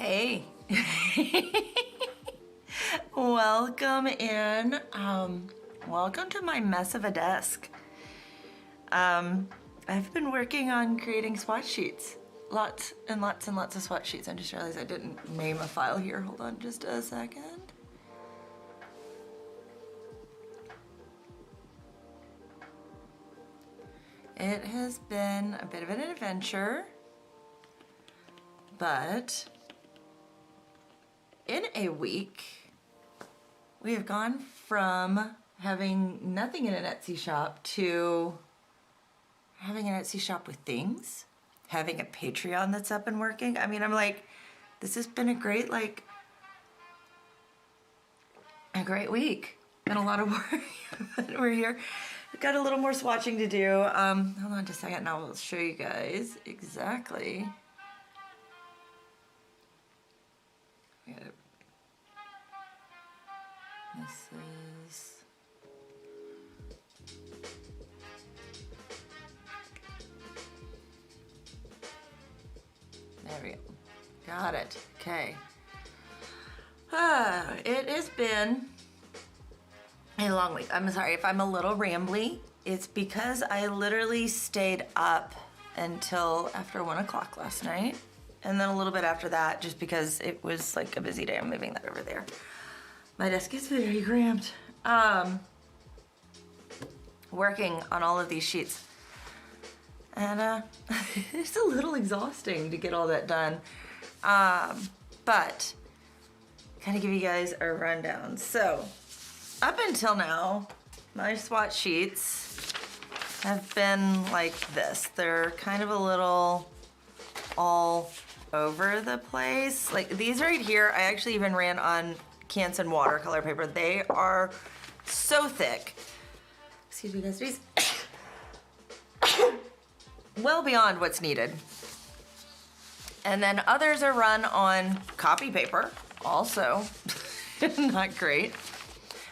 Hey. Welcome in. Welcome to my mess of a desk. I've been working on creating swatch sheets. Lots and lots and lots of swatch sheets. I just realized I didn't name a file here. Hold on just a second. It has been a bit of an adventure, but in a week, we have gone from having nothing in an Etsy shop to having an Etsy shop with things, having a Patreon that's up and working. I mean, I'm like, this has been a great week. Been a lot of work, but we're here. We've got a little more swatching to do. Hold on just a second and I'll show you guys exactly. This is... There we go. Got it. Okay. It has been a long week. I'm sorry if I'm a little rambly. It's because I literally stayed up until after 1 o'clock last night. And then a little bit after that, just because it was like a busy day. I'm moving that over there. My desk is very cramped. Working on all of these sheets. And it's a little exhausting to get all that done. But kind of give you guys a rundown. So up until now, my swatch sheets have been like this. They're kind of a little all over the place. Like these right here, I actually even ran on Canson watercolor paper. They are so thick. Excuse me, guys, please. Well beyond what's needed. And then others are run on copy paper, also not great.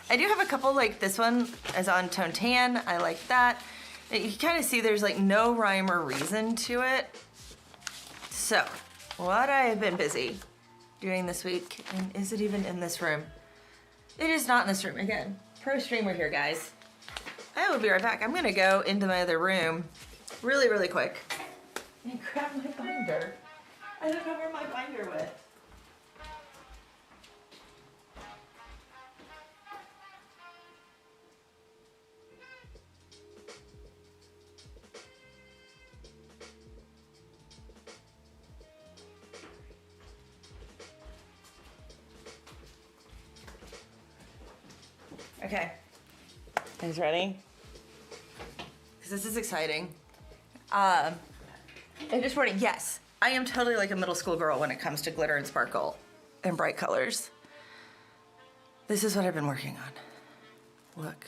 I do have a couple, like this one is on Tone Tan. I like that. You kind of see there's like no rhyme or reason to it. So what I have been busy doing this week, and is it even in this room? It is not in this room. Again, pro streamer here, guys. I will be right back. I'm gonna go into my other room really, really quick and grab my binder. I don't know where my binder went. Okay, guys ready? Because this is exciting. And just warning, yes, I am totally like a middle school girl when it comes to glitter and sparkle and bright colors. This is what I've been working on. Look.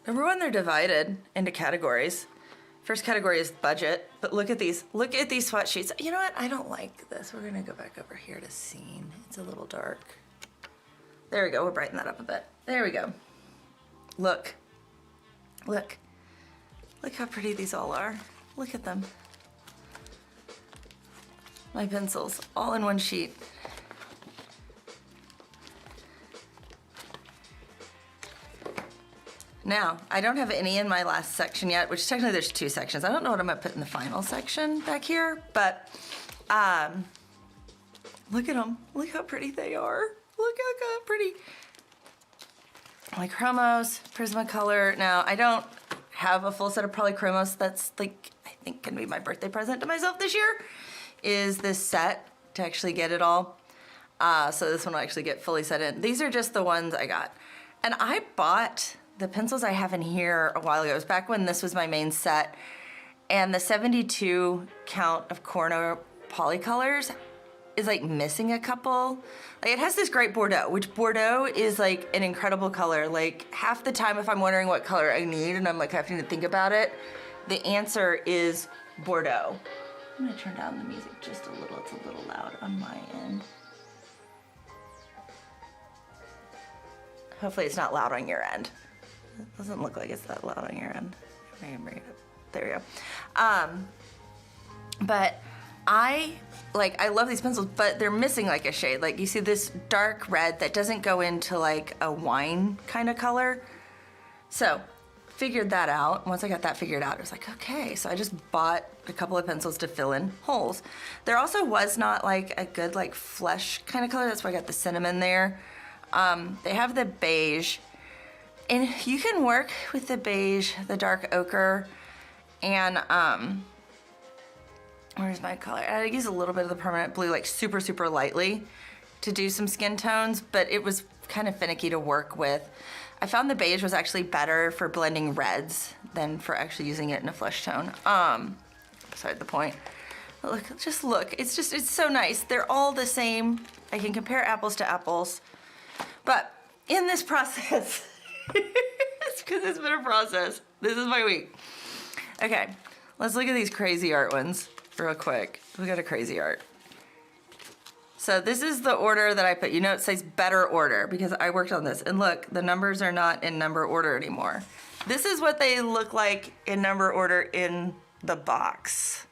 Number one, they're divided into categories. First category is budget, but look at these swatch sheets. You know what, I don't like this. We're gonna go back over here to scene. It's a little dark. There we go, we'll brighten that up a bit. There we go. Look, look. Look how pretty these all are. Look at them. My pencils, all in one sheet. Now, I don't have any in my last section yet, which technically there's 2 sections. I don't know what I'm gonna put in the final section back here, but look at them. Look how pretty they are. Look how pretty. Like Chromos, Prismacolor. Now, I don't have a full set of Polychromos. That's like, I think can be my birthday present to myself this year, is this set to actually get it all. So this one will actually get fully set in. These are just the ones I got. And I bought the pencils I have in here a while ago. It was back when this was my main set. And the 72 count of Koh-I-Noor polycolors is like missing a couple. Like it has this great Bordeaux, which Bordeaux is like an incredible color. Like half the time if I'm wondering what color I need and I'm like having to think about it, the answer is Bordeaux. I'm gonna turn down the music just a little. It's a little loud on my end. Hopefully it's not loud on your end. It doesn't look like it's that loud on your end. Bring it up. There we go. But I love these pencils, but they're missing like a shade. Like you see this dark red that doesn't go into like a wine kind of color. So figured that out. Once I got that figured out, I was like, okay. So I just bought a couple of pencils to fill in holes. There also was not like a good like flesh kind of color. That's why I got the cinnamon there. They have the beige, and you can work with the beige, the dark ochre, and where's my color? I use a little bit of the permanent blue, like super, super lightly to do some skin tones, but it was kind of finicky to work with. I found the beige was actually better for blending reds than for actually using it in a flesh tone. Beside the point. Look, just look. It's so nice. They're all the same. I can compare apples to apples. But in this process, it's because it's been a process. This is my week. Okay, let's look at these Cra-Z-Art ones real quick. We got a Cra-Z-Art. So this is the order that I put. You know, it says better order because I worked on this. And look, the numbers are not in number order anymore. This is what they look like in number order in the box.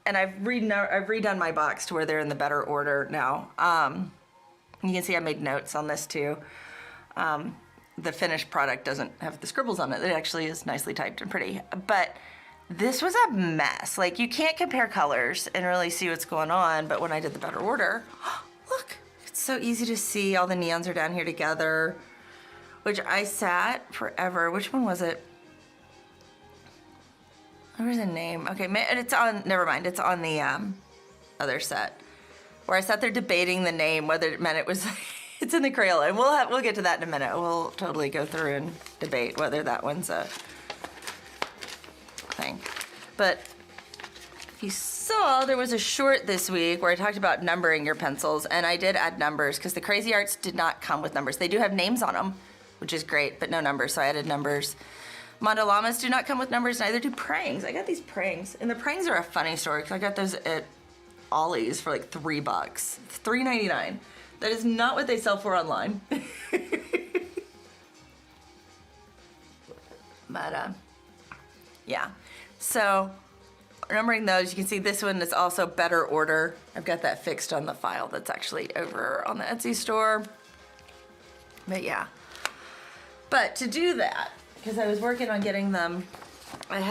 And I've redone my box to where they're in the better order now. You can see I made notes on this too. The finished product doesn't have the scribbles on it. It actually is nicely typed and pretty. But this was a mess. Like, you can't compare colors and really see what's going on, but when I did the better order, look, it's so easy to see. All the neons are down here together, which I sat forever. Which one was it? Where's the name? Okay, it's on, never mind. It's on the other set, where I sat there debating the name, whether it meant it was, it's in the Crayola. And we'll get to that in a minute. We'll totally go through and debate whether that one's a thing. But if you saw, there was a short this week where I talked about numbering your pencils, and I did add numbers because the Cra-Z-Arts did not come with numbers. They do have names on them, which is great, but no numbers, so I added numbers. Mondo Llamas do not come with numbers, neither do Prangs. I got these Prangs, and the Prangs are a funny story because I got those at Ollie's for like $3, $3.99. That is not what they sell for online. But yeah, so numbering those, you can see this one is also better order. I've got that fixed on the file that's actually over on the Etsy store. But yeah, but to do that, because I was working on getting them, I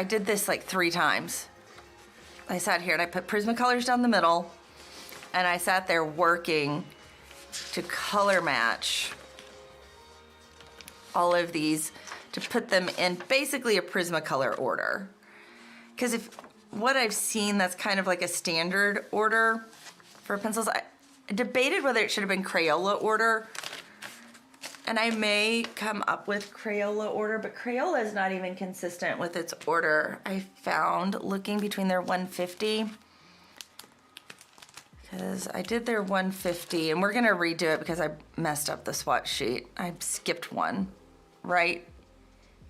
did this like 3 times. I sat here and I put Prismacolors down the middle, and I sat there working to color match all of these to put them in basically a Prismacolor order. Because if what I've seen, that's kind of like a standard order for pencils. I debated whether it should have been Crayola order, and I may come up with Crayola order, but Crayola is not even consistent with its order. I found looking between their 150, because I did their 150, and we're gonna redo it because I messed up the swatch sheet. I skipped one. Right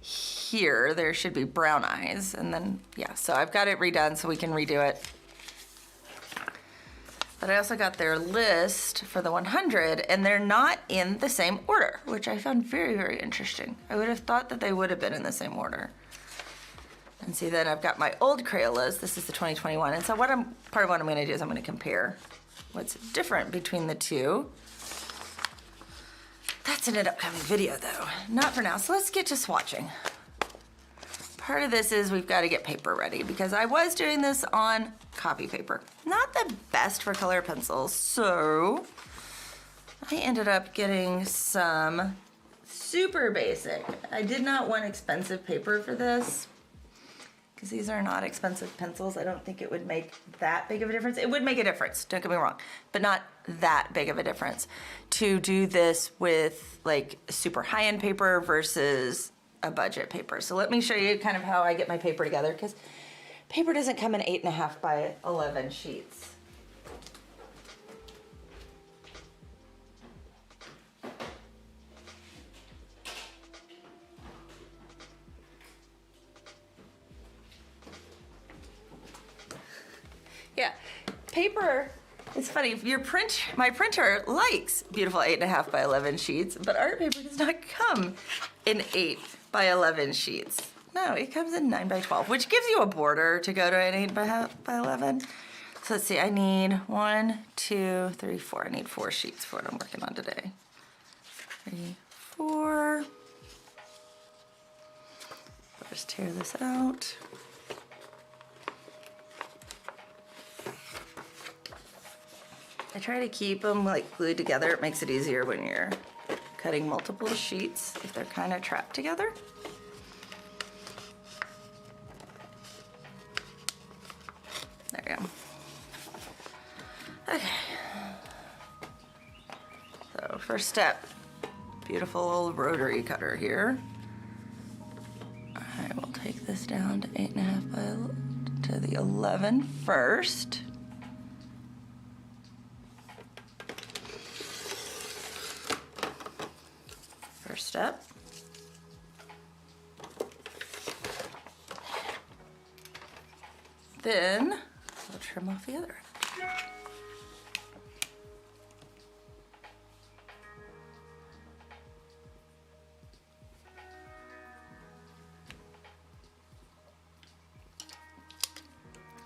here, there should be brown eyes, and then, yeah, so I've got it redone so we can redo it. But I also got their list for the 100, and they're not in the same order, which I found very, very interesting. I would have thought that they would have been in the same order. And see, then I've got my old Crayolas. This is the 2021, and so part of what I'm gonna do is I'm gonna compare what's different between the two. That's in an upcoming video though, not for now. So let's get to swatching. Part of this is we've got to get paper ready because I was doing this on copy paper. Not the best for color pencils, so I ended up getting some super basic. I did not want expensive paper for this because these are not expensive pencils. I don't think it would make that big of a difference. It would make a difference, don't get me wrong, but not that big of a difference to do this with like super high-end paper versus a budget paper. So let me show you kind of how I get my paper together, because paper doesn't come in 8.5 by 11 sheets. Yeah, paper, it's funny, my printer likes beautiful 8.5 by 11 sheets, but art paper does not come in 8 by 11 sheets. No, it comes in 9 by 12, which gives you a border to go to an 8 by 11. So let's see, I need 1, 2, 3, 4. I need 4 sheets for what I'm working on today. 3, 4. Just tear this out. I try to keep them like glued together. It makes it easier when you're cutting multiple sheets if they're kind of trapped together. There we go. Okay. So first step, beautiful old rotary cutter here. I will take this down to 8.5 to the 11 first. First step. Then I'll trim off the other edge.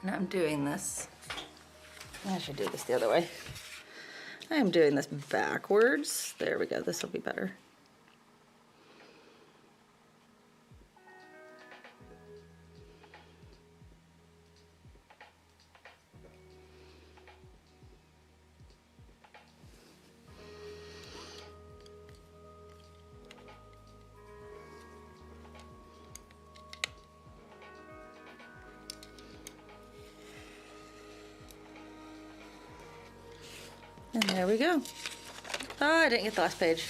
And I'm doing this, I should do this the other way. I am doing this backwards. There we go, this will be better. And there we go. Oh, I didn't get the last page.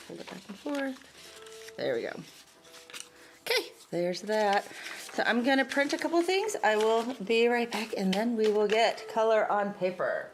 Hold it back and forth. There we go. Okay, there's that. So I'm gonna print a couple things. I will be right back and then we will get color on paper.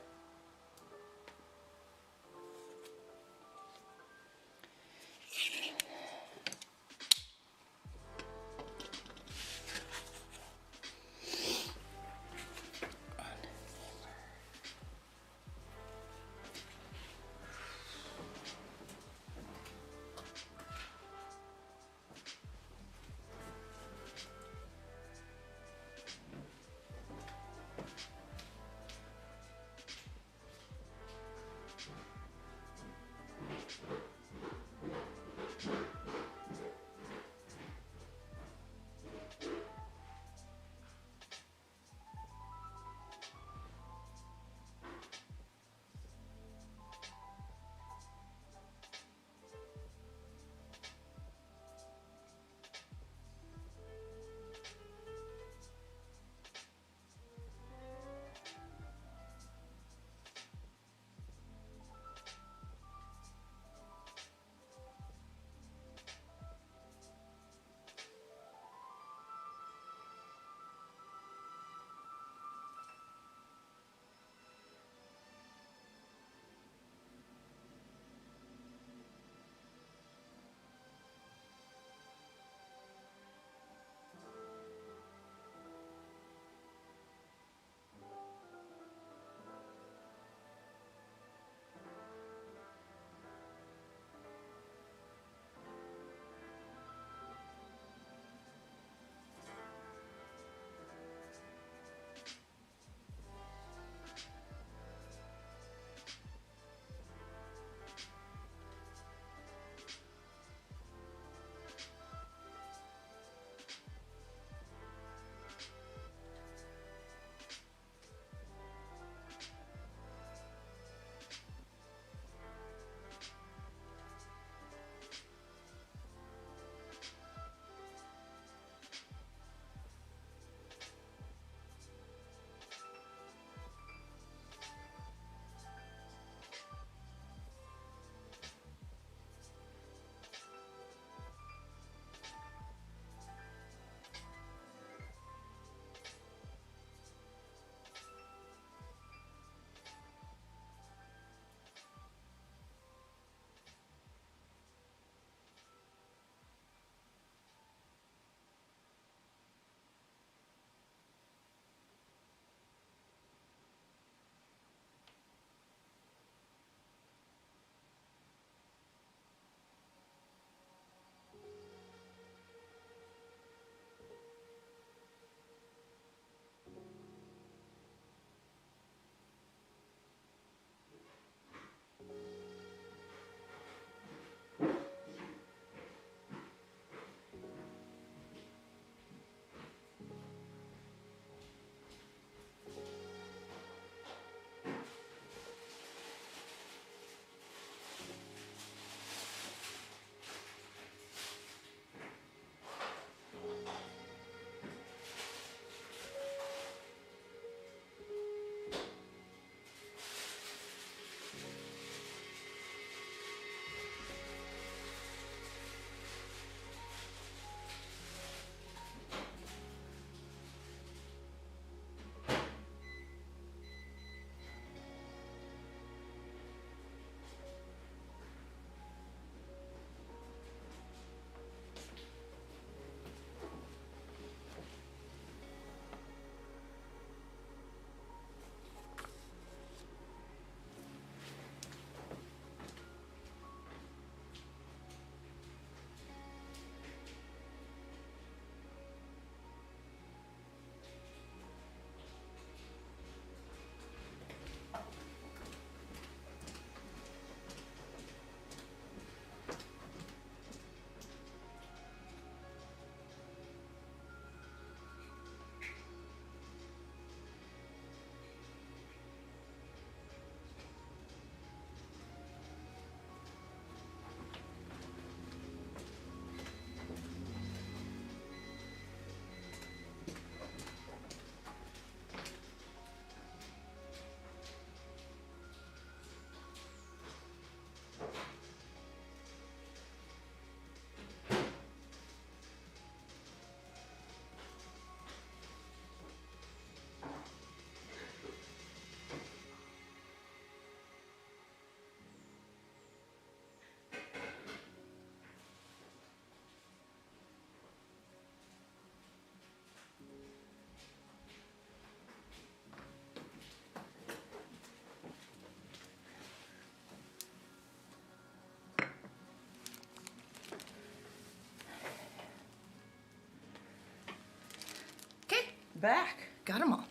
back. Got them all.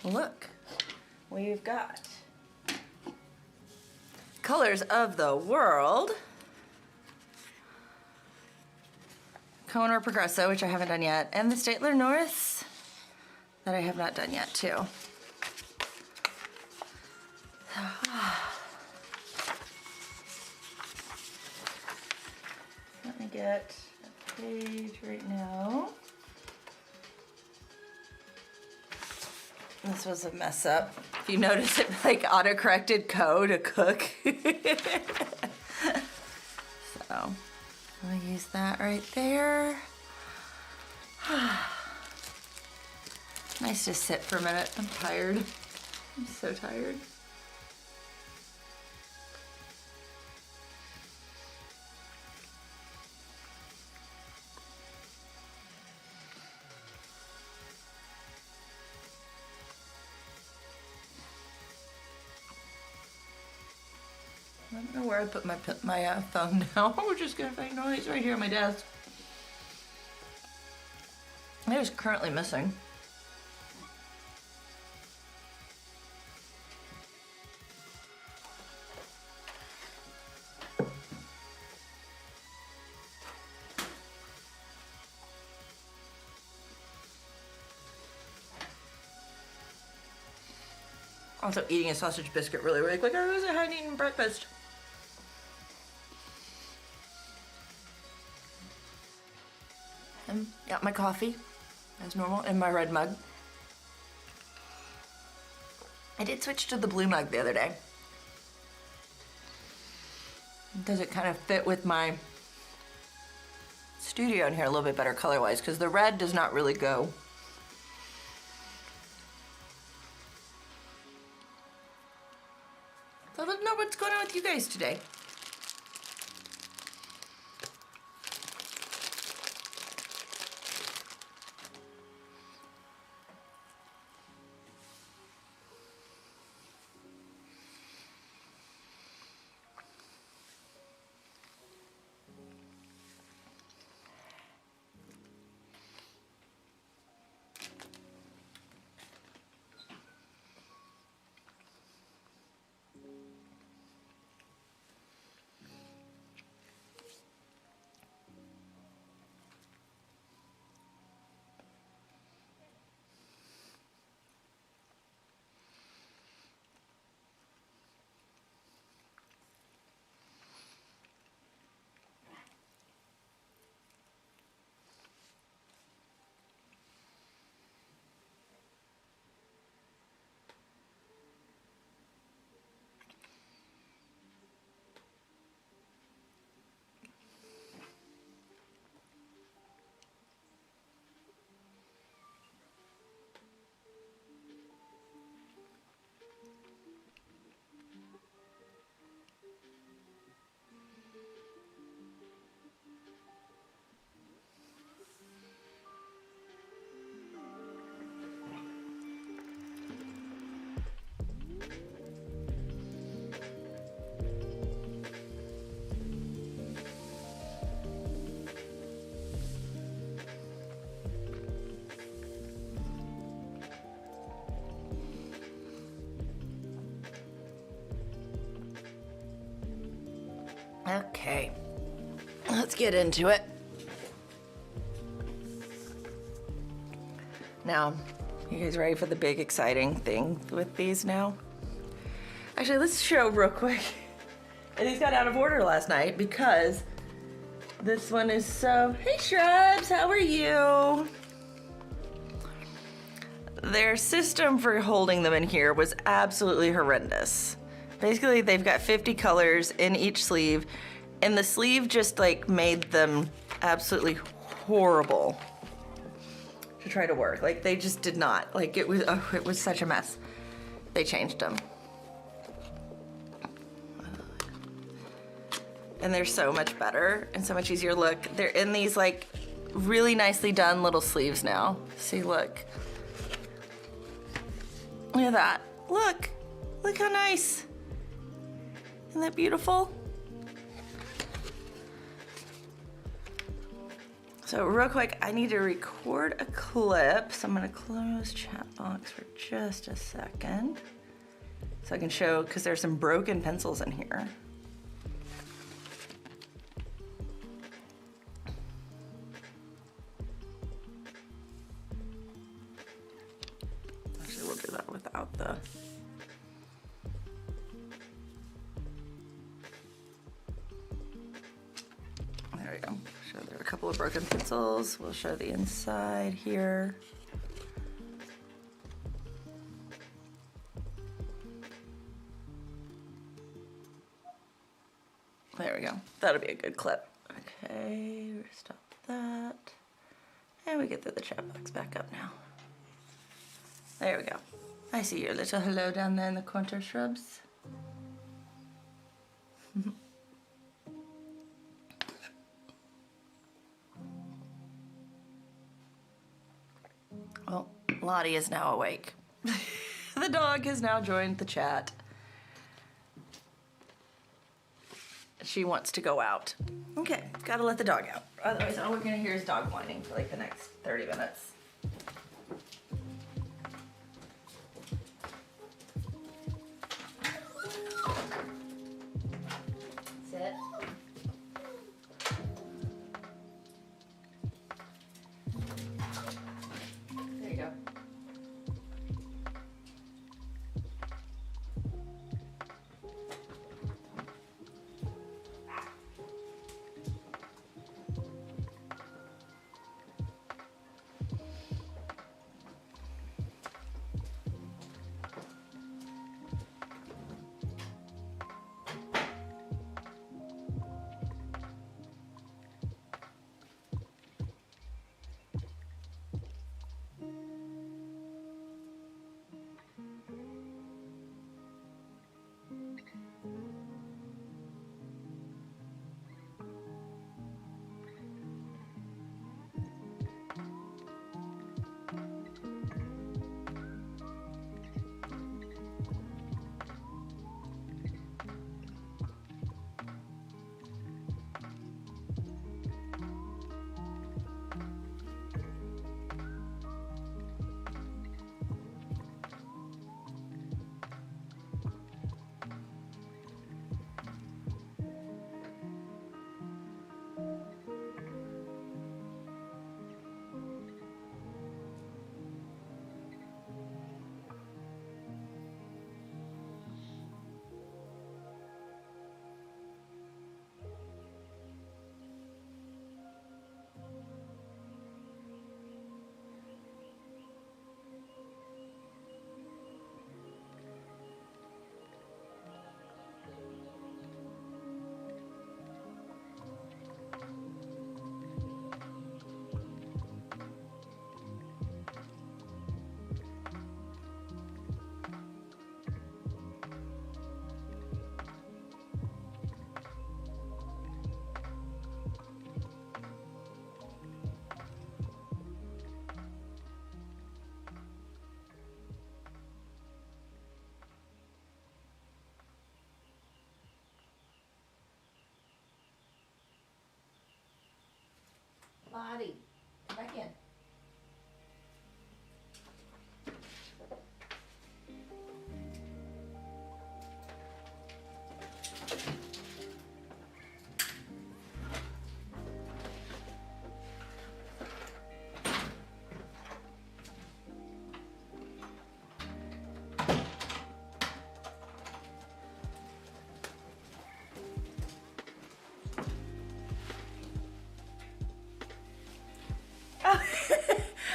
Look, we've got Colors of the World, Koh-I-Noor Progresso, which I haven't done yet, and the Staedtler Norris that I have not done yet too. Let me get a page right now. This was a mess up. If you notice, it like auto-corrected Ko to cook. So I'll use that right there. Nice to sit for a minute. I'm tired. I'm so tired. I don't know where I put my phone now. We're just gonna find it. It's right here on my desk. It is currently missing. Also eating a sausage biscuit really quick. I wasn't having eaten breakfast. And got my coffee, as normal, in my red mug. I did switch to the blue mug the other day. Does it kind of fit with my studio in here a little bit better color-wise, because the red does not really go. So let me know what's going on with you guys today. Okay, let's get into it. Now, you guys ready for the big exciting thing with these now? Actually, let's show real quick. And these got out of order last night because this one is so, hey Shrubs, how are you? Their system for holding them in here was absolutely horrendous. Basically, they've got 50 colors in each sleeve, and the sleeve just like made them absolutely horrible to try to work. Like they just did not. Like it was such a mess. They changed them. And they're so much better and so much easier look. They're in these like really nicely done little sleeves now. See, look. Look at that. Look. Look how nice. Isn't that beautiful? So real quick, I need to record a clip. So I'm gonna close chat box for just a second. So I can show, because there's some broken pencils in here. Actually, we'll do that without the... There we go. Show there are a couple of broken pencils. We'll show the inside here. There we go. That'll be a good clip. Okay, stop that. And we get the chat box back up now. There we go. I see your little hello down there in the corner shrubs. Well, Lottie is now awake. The dog has now joined the chat. She wants to go out. Okay, gotta let the dog out. Otherwise, all we're gonna hear is dog whining for like the next 30 minutes. Sit. There you go. Lottie, come back in.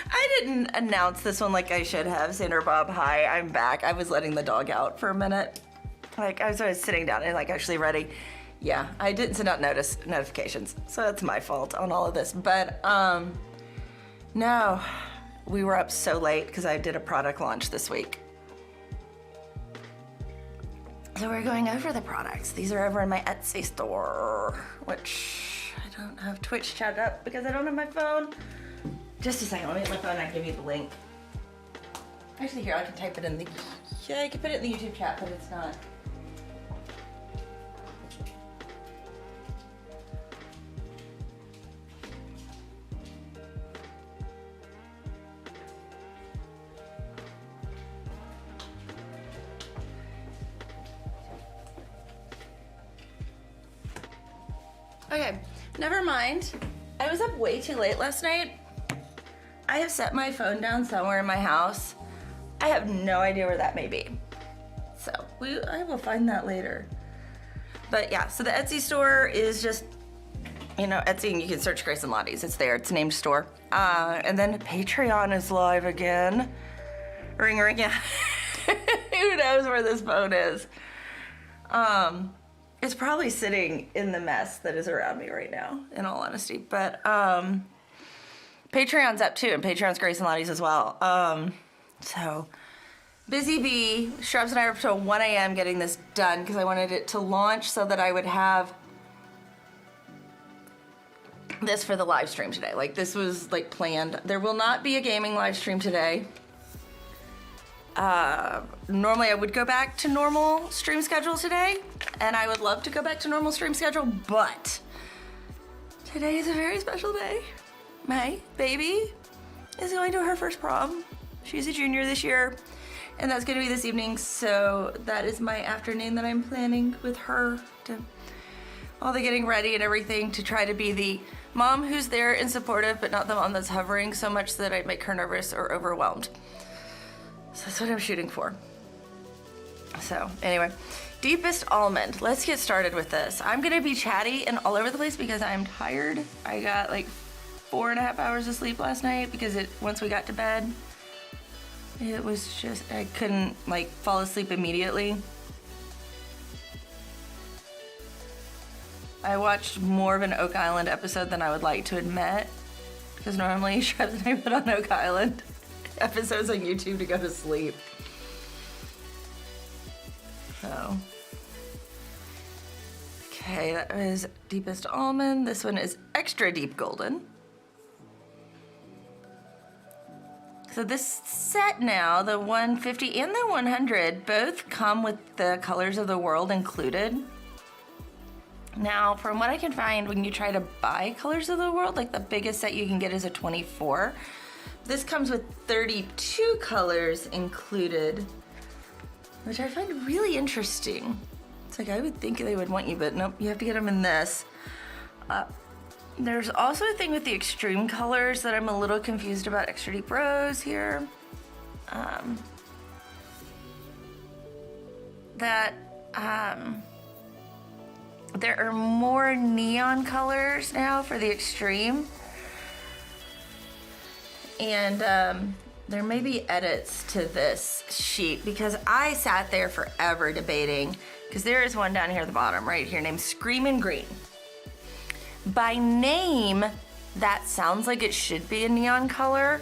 I didn't announce this one like I should have. Sandra Bob, hi, I'm back. I was letting the dog out for a minute. Like, I was sitting down and like actually ready. Yeah, I didn't send out notifications, so that's my fault on all of this. But no, we were up so late because I did a product launch this week. So we're going over the products. These are over in my Etsy store, which I don't have Twitch chat up because I don't have my phone. Just a second, let me get my phone and I can give you the link. Actually here, I can type it in the, yeah, I can put it in the YouTube chat, but it's not. Okay, never mind. I was up way too late last night. I have set my phone down somewhere in my house. I have no idea where that may be. So I will find that later. But yeah, so the Etsy store is just, you know, Etsy, and you can search Grace and Lottie's. It's there, it's named store. And then Patreon is live again. Ring, ring, yeah. Who knows where this phone is? It's probably sitting in the mess that is around me right now, in all honesty. But Patreon's up too, and Patreon's Grace and Lottie's as well. So busy bee. Shrubs and I are up till 1 a.m. getting this done because I wanted it to launch so that I would have this for the live stream today. Like, this was like planned. There will not be a gaming live stream today. Normally I would go back to normal stream schedule today, and I would love to go back to normal stream schedule, but today is a very special day. My baby is going to her first prom. She's a junior this year, and that's going to be this evening, so that is my afternoon that I'm planning with her, to all the getting ready and everything, to try to be the mom who's there and supportive, but not the mom that's hovering so much that I make her nervous or overwhelmed. So that's what I'm shooting for. So anyway, deepest almond. Let's get started with this. I'm gonna be chatty and all over the place because I'm tired. I got like 4.5 hours of sleep last night because once we got to bed, it was just, I couldn't like fall asleep immediately. I watched more of an Oak Island episode than I would like to admit, because normally Shrubs and I put on Oak Island episodes on YouTube to go to sleep. So, okay, that was deepest almond. This one is extra deep golden. So this set now, the 150 and the 100, both come with the colors of the world included. Now, from what I can find, when you try to buy colors of the world, like the biggest set you can get is a 24. This comes with 32 colors included, which I find really interesting. It's like, I would think they would want you, but nope, you have to get them in this. There's also a thing with the extreme colors that I'm a little confused about. Extra deep rose here. There are more neon colors now for the extreme. And there may be edits to this sheet because I sat there forever debating, because there is one down here at the bottom right here named Screamin' Green. By name, that sounds like it should be a neon color,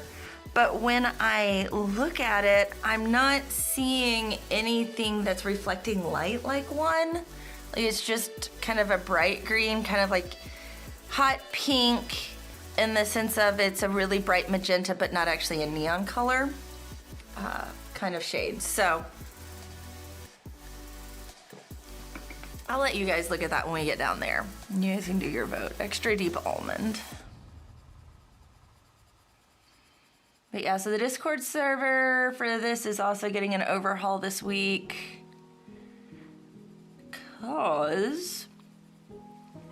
but when I look at it, I'm not seeing anything that's reflecting light like one. Like, it's just kind of a bright green, kind of like hot pink, in the sense of it's a really bright magenta, but not actually a neon color kind of shade. So I'll let you guys look at that when we get down there. You guys can do your vote. Extra deep almond. But yeah, so the Discord server for this is also getting an overhaul this week, because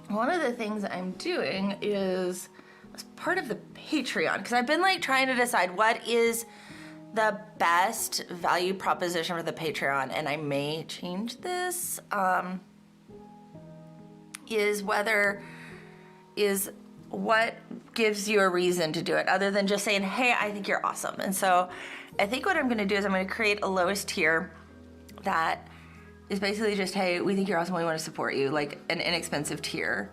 one of the things I'm doing is, as part of the Patreon, because I've been like trying to decide what is the best value proposition for the Patreon, and I may change this, is what gives you a reason to do it other than just saying, hey, I think you're awesome. And so I think what I'm going to do is I'm going to create a lowest tier that is basically just, hey, we think you're awesome, we want to support you, like an inexpensive tier.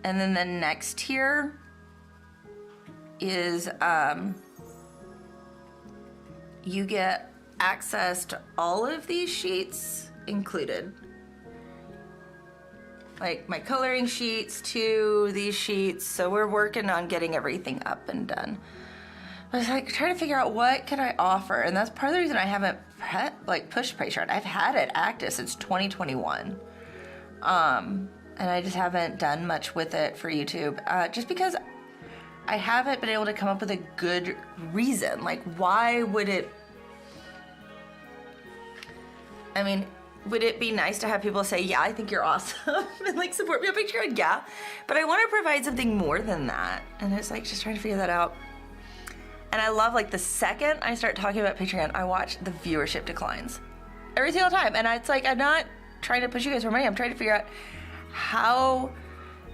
And then the next tier is you get access to all of these sheets included. Like my coloring sheets too, these sheets. So we're working on getting everything up and done. I was like trying to figure out what could I offer, and that's part of the reason I haven't pushed Patreon. I've had it active since 2021, and I just haven't done much with it for YouTube, just because I haven't been able to come up with a good reason. Like, why would it? I mean, would it be nice to have people say, yeah, I think you're awesome and like support me on Patreon? Yeah, but I want to provide something more than that. And it's like just trying to figure that out. And I love like the second I start talking about Patreon, I watch the viewership declines every single time. And it's like, I'm not trying to push you guys for money. I'm trying to figure out how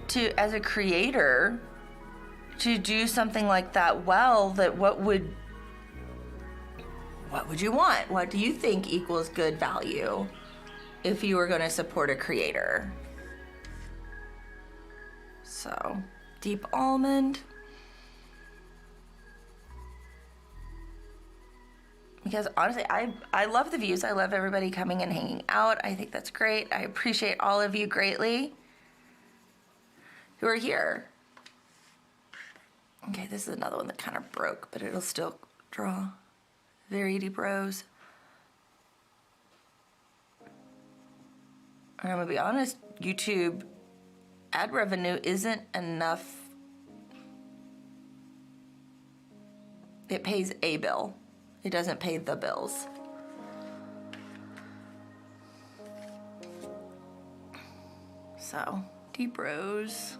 to, as a creator, to do something like that well, that what would you want? What do you think equals good value if you were going to support a creator? So, deep almond. Because honestly, I love the views. I love everybody coming and hanging out. I think that's great. I appreciate all of you greatly who are here. Okay, this is another one that kind of broke, but it'll still draw. Very deep rose. And I'm gonna be honest, YouTube ad revenue isn't enough. It pays a bill. It doesn't pay the bills. So, deep rose.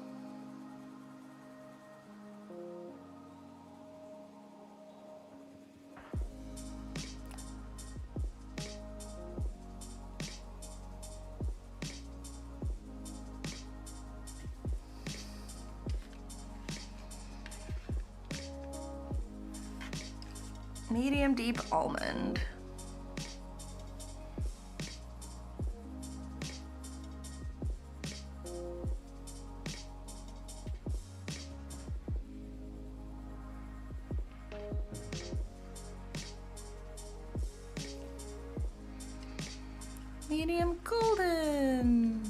Medium deep almond. Medium golden.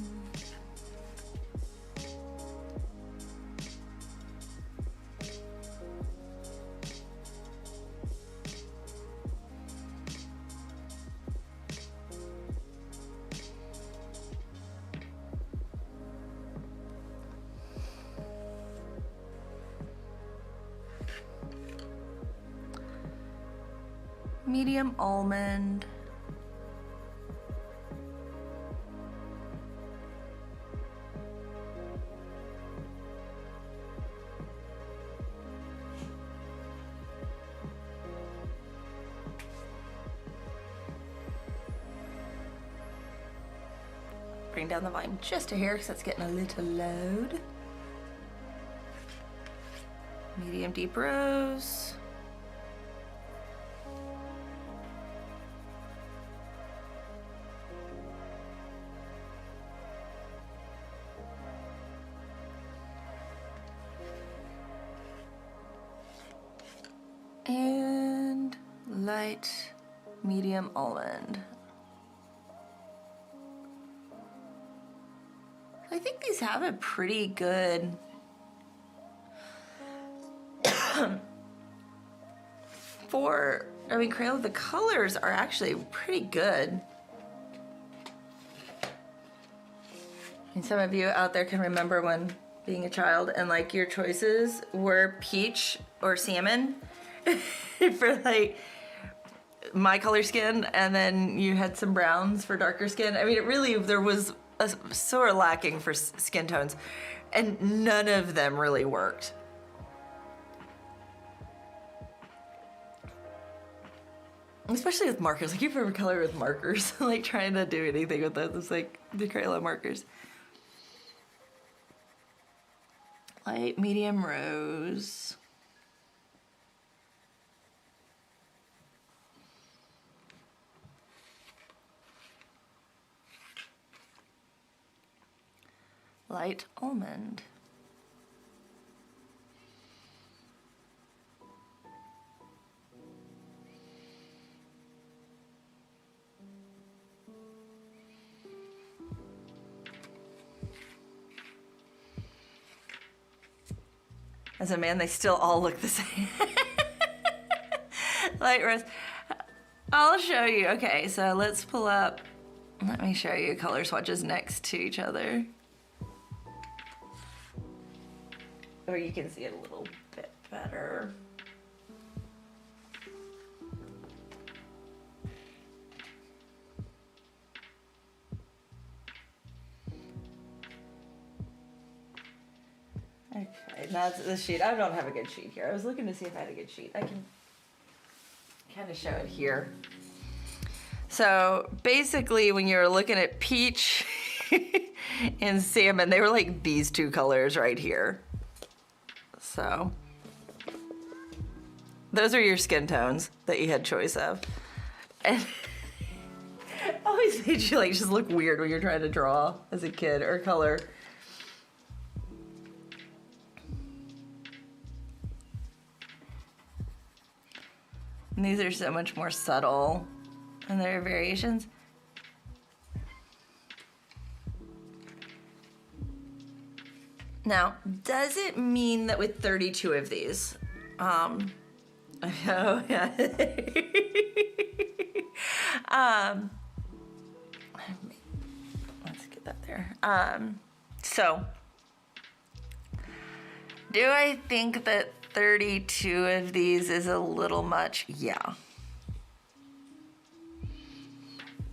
Medium almond. Bring down the volume just a hair because that's getting a little loud. Medium deep rose. And light medium almond. I think these have a pretty good Crayola, the colors are actually pretty good. And some of you out there can remember when being a child and like your choices were peach or salmon for like my color skin, and then you had some browns for darker skin. I mean, it really, there was a sort of lacking for skin tones, and none of them really worked. Especially with markers, like your favorite color with markers, like trying to do anything with those, it's like the Crayola markers. Light medium rose. Light almond. As a man, they still all look the same. Light rose. I'll show you. Okay, so let's pull up. Let me show you color swatches next to each other. Or you can see it a little bit better. Okay, now it's the sheet. I don't have a good sheet here. I was looking to see if I had a good sheet. I can kind of show it here. So basically when you're looking at peach and salmon, they were like these two colors right here. So those are your skin tones that you had choice of. And always made you like just look weird when you're trying to draw as a kid or color. And these are so much more subtle, and there are variations. Now, does it mean that with 32 of these, oh yeah. Let's get that there. So, do I think that 32 of these is a little much? Yeah.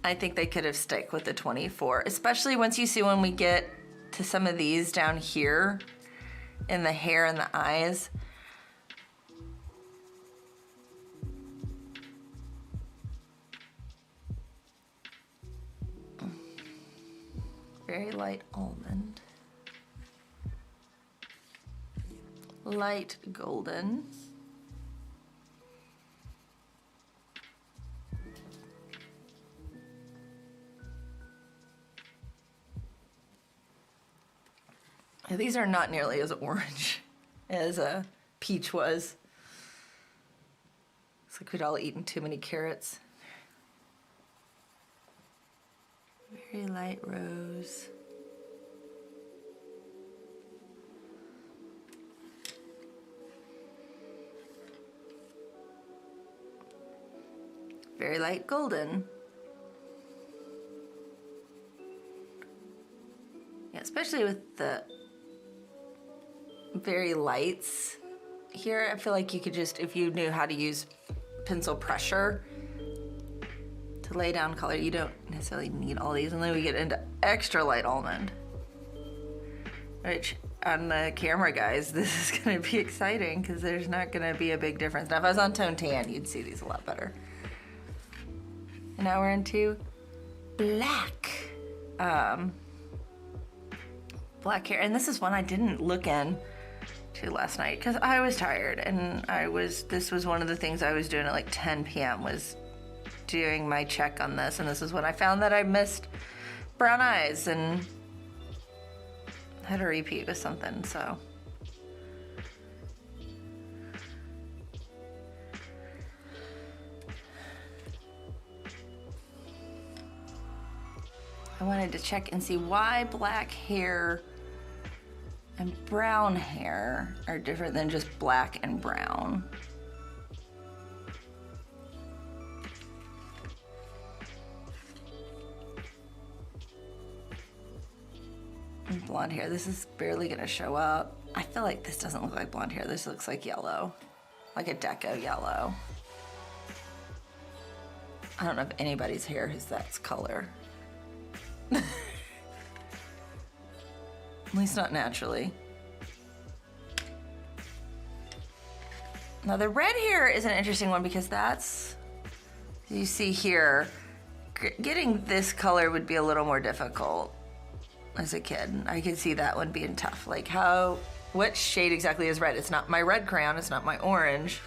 I think they could have stuck with the 24, especially once you see when we get to some of these down here in the hair and the eyes. Very light almond. Light golden. These are not nearly as orange as a peach was. It's like we'd all eaten too many carrots. Very light rose. Very light golden. Yeah, especially with the very lights here, I feel like you could just, if you knew how to use pencil pressure to lay down color, you don't necessarily need all these. And then we get into extra light almond, which on the camera, guys, this is gonna be exciting because there's not gonna be a big difference. Now, if I was on tone tan, you'd see these a lot better. And now we're into black. Black hair, and this is one I didn't look in to last night because I was tired, and this was one of the things I was doing at like 10 p.m. was doing my check on this, and this is when I found that I missed brown eyes and had a repeat with something, so. I wanted to check and see why black hair and brown hair are different than just black and brown. And blonde hair, this is barely gonna show up. I feel like this doesn't look like blonde hair. This looks like yellow, like a deco yellow. I don't know if anybody's hair is that color. At least not naturally. Now the red hair is an interesting one because that's, you see here, getting this color would be a little more difficult as a kid. I could see that one being tough. Like what shade exactly is red? It's not my red crayon, it's not my orange.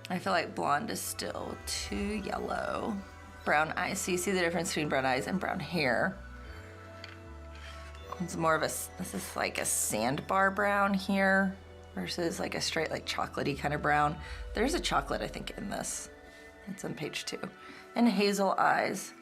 I feel like blonde is still too yellow. Brown eyes, so you see the difference between brown eyes and brown hair. It's more of this is like a sandbar brown here versus like a straight like chocolatey kind of brown. There's a chocolate, I think, in this. It's on page 2. And hazel eyes.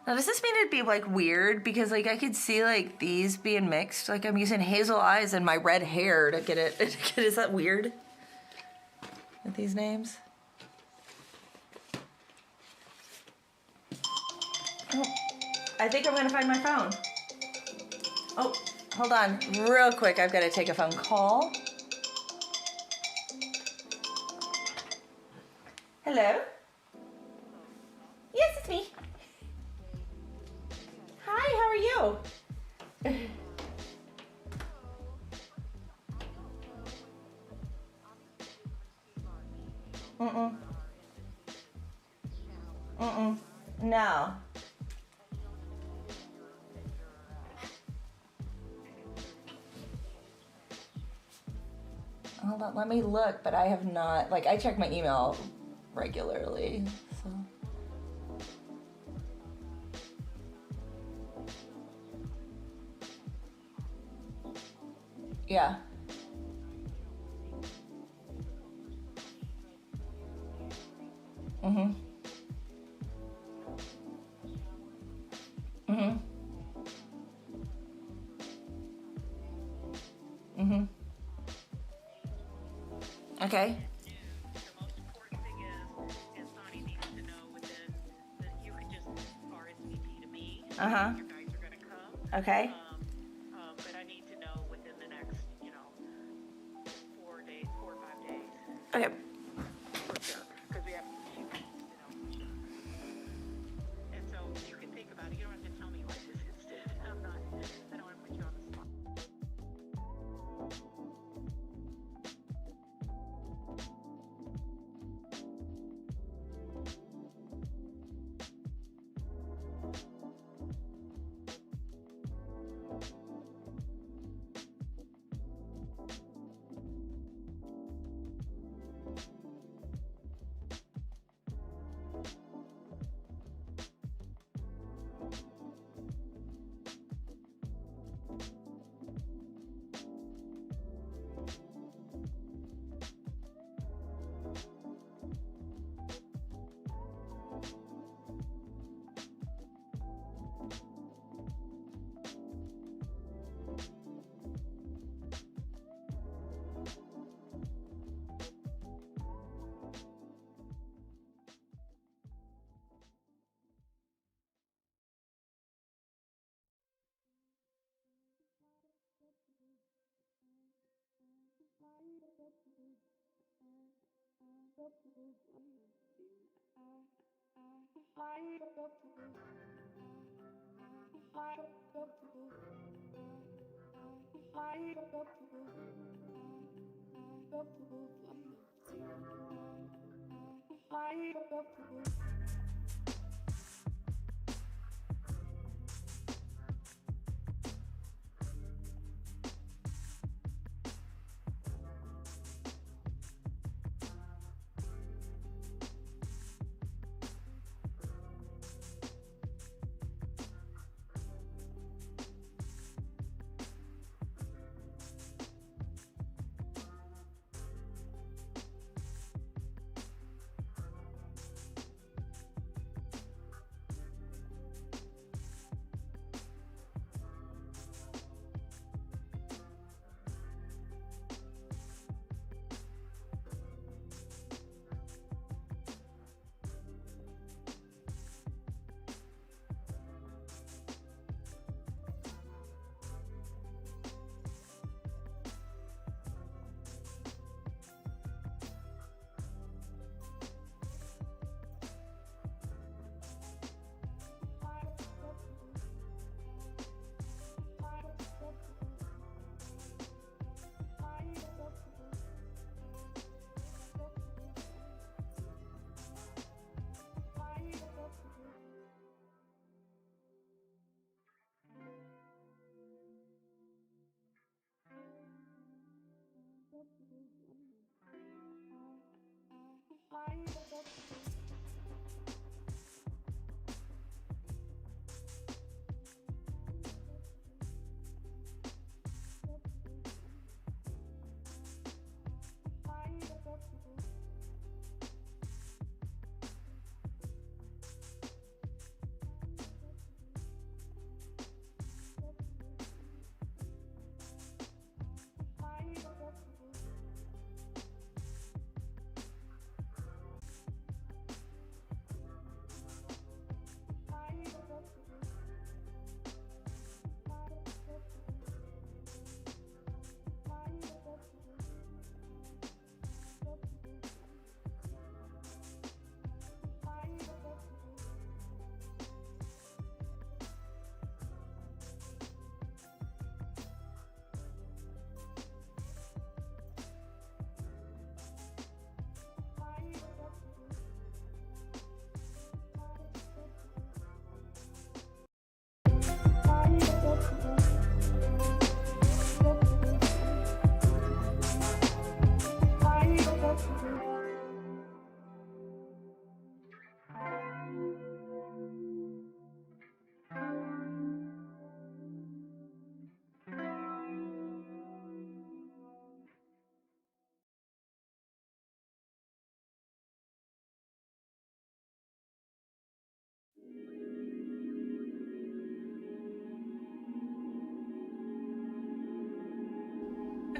Now, does this mean it'd be like weird? Because like I could see like these being mixed. Like I'm using hazel eyes and my red hair to get it. Is that weird? With these names? Oh, I think I'm gonna find my phone. Oh, Hold on, real quick. I've got to take a phone call. Hello? Yes, it's me. Hi, how are you? Mm-mm. Mm-mm. No. Hold on, let me look, but I have not, like, I check my email regularly, so. Yeah. Mm-hmm. Mm-hmm. Mm-hmm. Okay. Uh-huh. Okay. But I need to know within the next, 4 days, 4 or 5 days, Okay. for sure. Because we have, and so you can think about it. You don't have to tell me like this instant. I don't want to put you on the spot.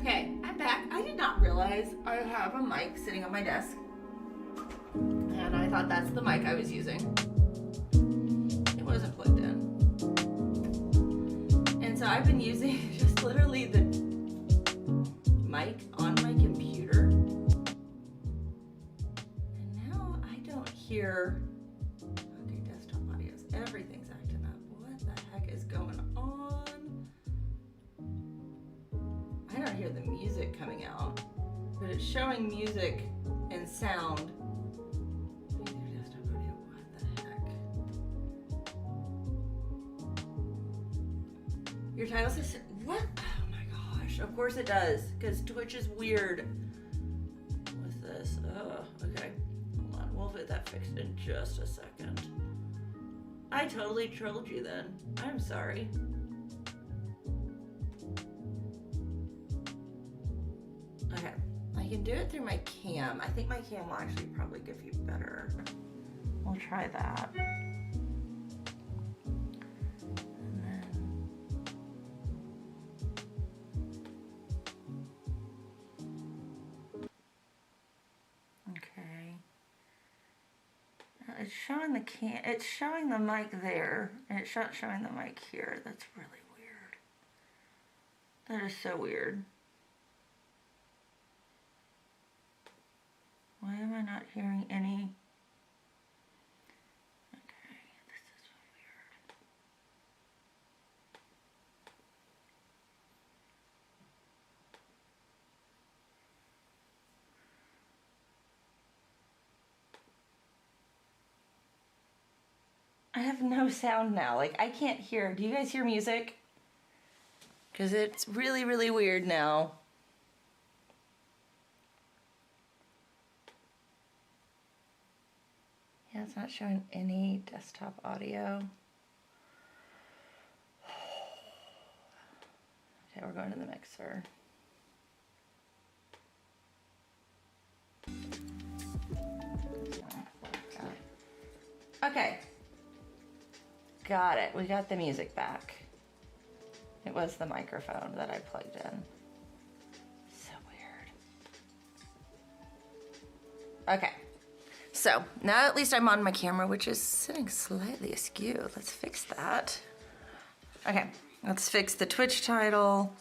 Okay, I'm back. I did not realize I have a mic sitting on my desk. And I thought that's the mic I was using. It wasn't plugged in. And so I've been using just literally the mic on my computer. And now I don't hear, okay, desktop audios. Everything's acting up. What the heck is going on? I don't hear the music coming out, but it's showing music and sound. Desktop audio, what the heck? Your title says, what? Oh my gosh, of course it does, because Twitch is weird. What's this? Okay, hold on, we'll get that fixed in just a second. I totally trolled you then. I'm sorry. Okay, I can do it through my cam. I think my cam will actually probably give you better. We'll try that. And then, okay. It's showing the it's showing the mic there, and it's not showing the mic here. That's really weird. That is so weird. Why am I not hearing any? Okay, this is weird. I have no sound now. Like, I can't hear. Do you guys hear music? Because it's really, really weird now. Yeah, it's not showing any desktop audio. Okay, we're going to the mixer. Okay. Got it. We got the music back. It was the microphone that I plugged in. So weird. Okay. So now at least I'm on my camera, which is sitting slightly askew. Let's fix that. Okay, let's fix the Twitch title.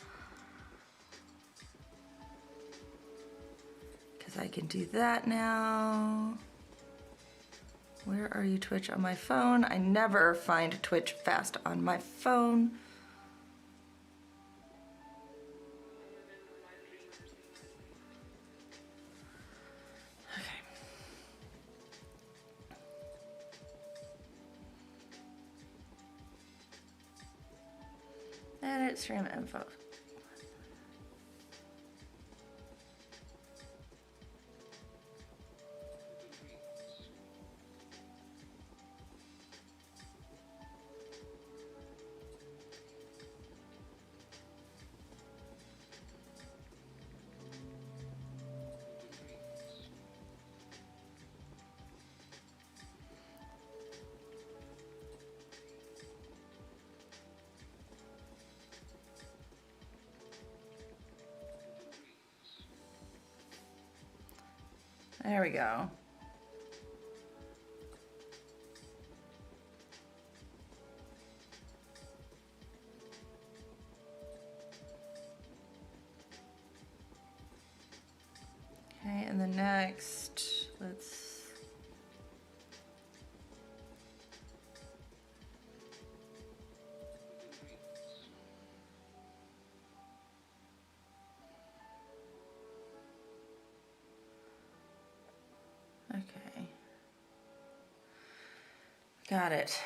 Because I can do that now. Where are you, Twitch, on my phone? I never find Twitch fast on my phone. Edit stream info. There we go. Okay, and the next, let's... Okay. Got it.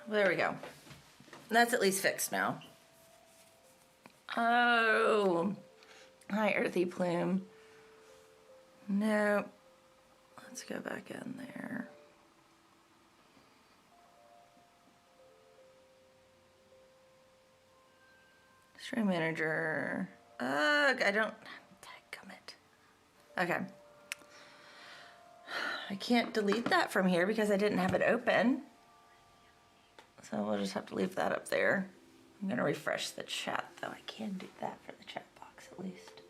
Well, there we go. That's at least fixed now. Oh. Hi, Earthy Plume. Nope. Let's go back in there. Stream Manager. Ugh, I don't... Dadgummit. Okay. I can't delete that from here because I didn't have it open. So we'll just have to leave that up there. I'm gonna refresh the chat though. I can do that for the chat box at least.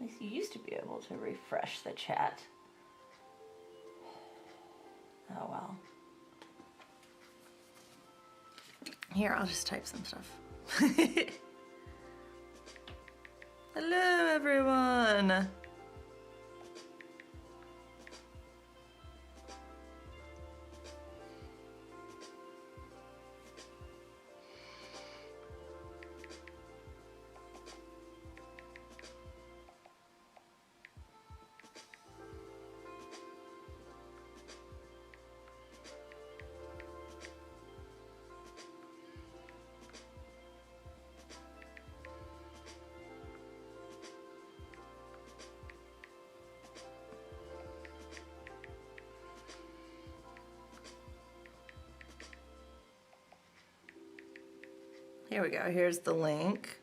At least you used to be able to refresh the chat. Oh well. Here, I'll just type some stuff. Hello, everyone. Here we go, here's the link.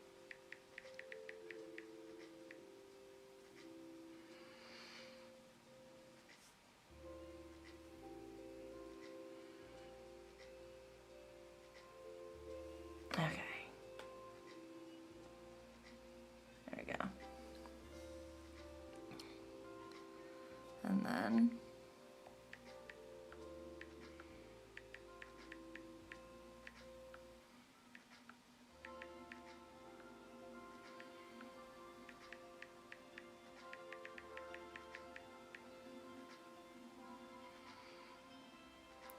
Okay. There we go. And then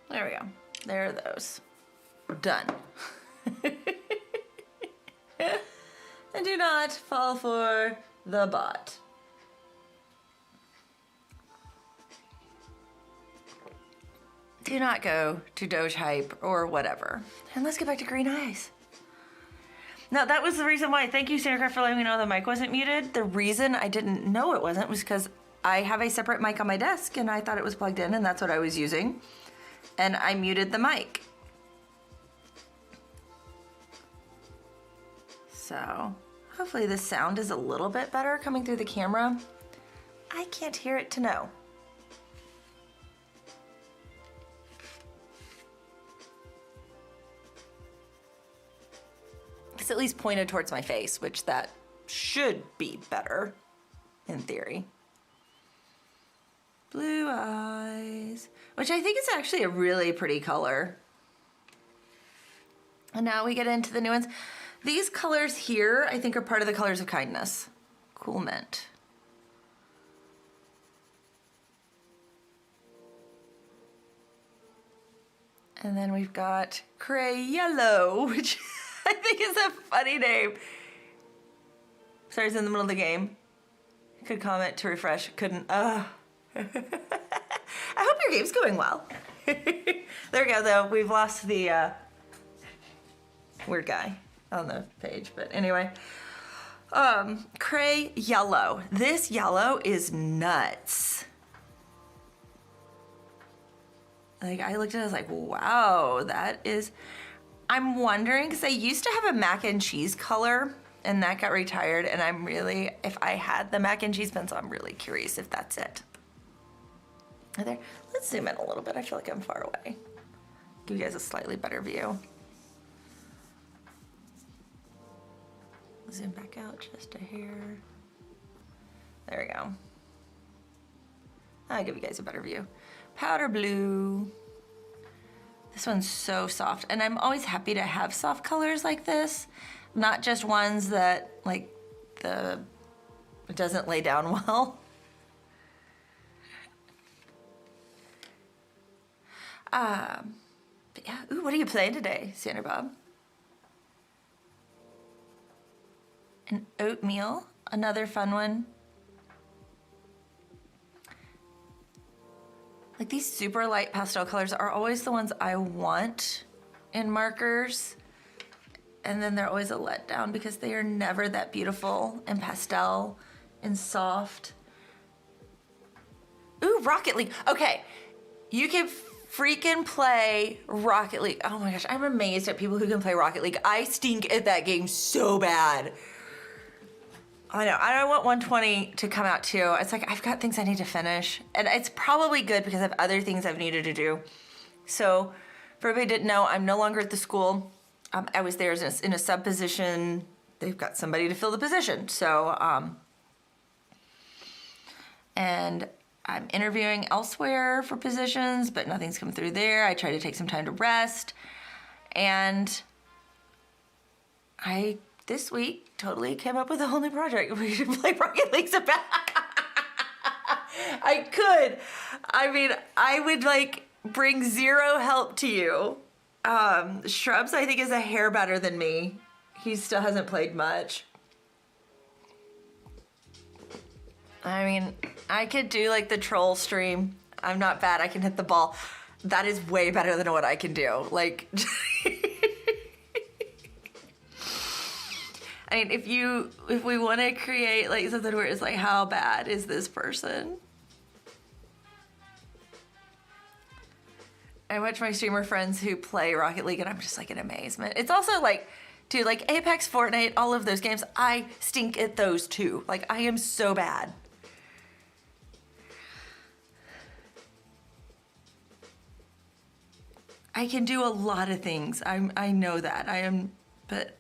there we go. There are those. Done. And do not fall for the bot. Do not go to Doge Hype or whatever. And let's get back to green eyes. Now that was the reason why. Thank you, Sarah, for letting me know the mic wasn't muted. The reason I didn't know it wasn't was because I have a separate mic on my desk and I thought it was plugged in and that's what I was using. And I muted the mic. So hopefully the sound is a little bit better coming through the camera. I can't hear it to know. It's at least pointed towards my face, which that should be better in theory. Blue eyes, which I think is actually a really pretty color. And now we get into the new ones. These colors here, I think, are part of the colors of kindness. Cool mint. And then we've got Crayola, which I think is a funny name. Sorry, it's in the middle of the game. Could comment to refresh, couldn't. I hope your game's going well. There we go, though. We've lost the weird guy on the page, but anyway. Cray yellow. This yellow is nuts. Like, I looked at it, I was like, wow, that is... I'm wondering, because I used to have a mac and cheese color, and that got retired, and I'm really, if I had the mac and cheese pencil, I'm really curious if that's it. There. Let's zoom in a little bit. I feel like I'm far away. Give you guys a slightly better view. Zoom back out just a hair. There we go. I'll give you guys a better view. Powder blue. This one's so soft, and I'm always happy to have soft colors like this, not just ones that like it doesn't lay down well. But yeah, ooh, what are you playing today, Sandra Bob? An oatmeal, another fun one. Like, these super light pastel colors are always the ones I want in markers. And then they're always a letdown because they are never that beautiful and pastel and soft. Ooh, Rocket League. Okay, you can freaking play Rocket League. Oh my gosh, I'm amazed at people who can play Rocket League. I stink at that game so bad. I know, I want 120 to come out too. It's like, I've got things I need to finish. And it's probably good because I have other things I've needed to do. So, for everybody who didn't know, I'm no longer at the school. I was there in a sub position. They've got somebody to fill the position. So, and I'm interviewing elsewhere for positions, but nothing's come through there. I try to take some time to rest. And I, this week, totally came up with a whole new project. We should play Rocket League some I could. I mean, I would like bring zero help to you. Shrubs, I think, is a hair better than me. He still hasn't played much. I mean, I could do like the troll stream. I'm not bad. I can hit the ball. That is way better than what I can do. Like, I mean, if we want to create like something where it's like, how bad is this person? I watch my streamer friends who play Rocket League and I'm just like in amazement. It's also like, dude, like Apex, Fortnite, all of those games, I stink at those too. Like, I am so bad. I can do a lot of things. I know that. But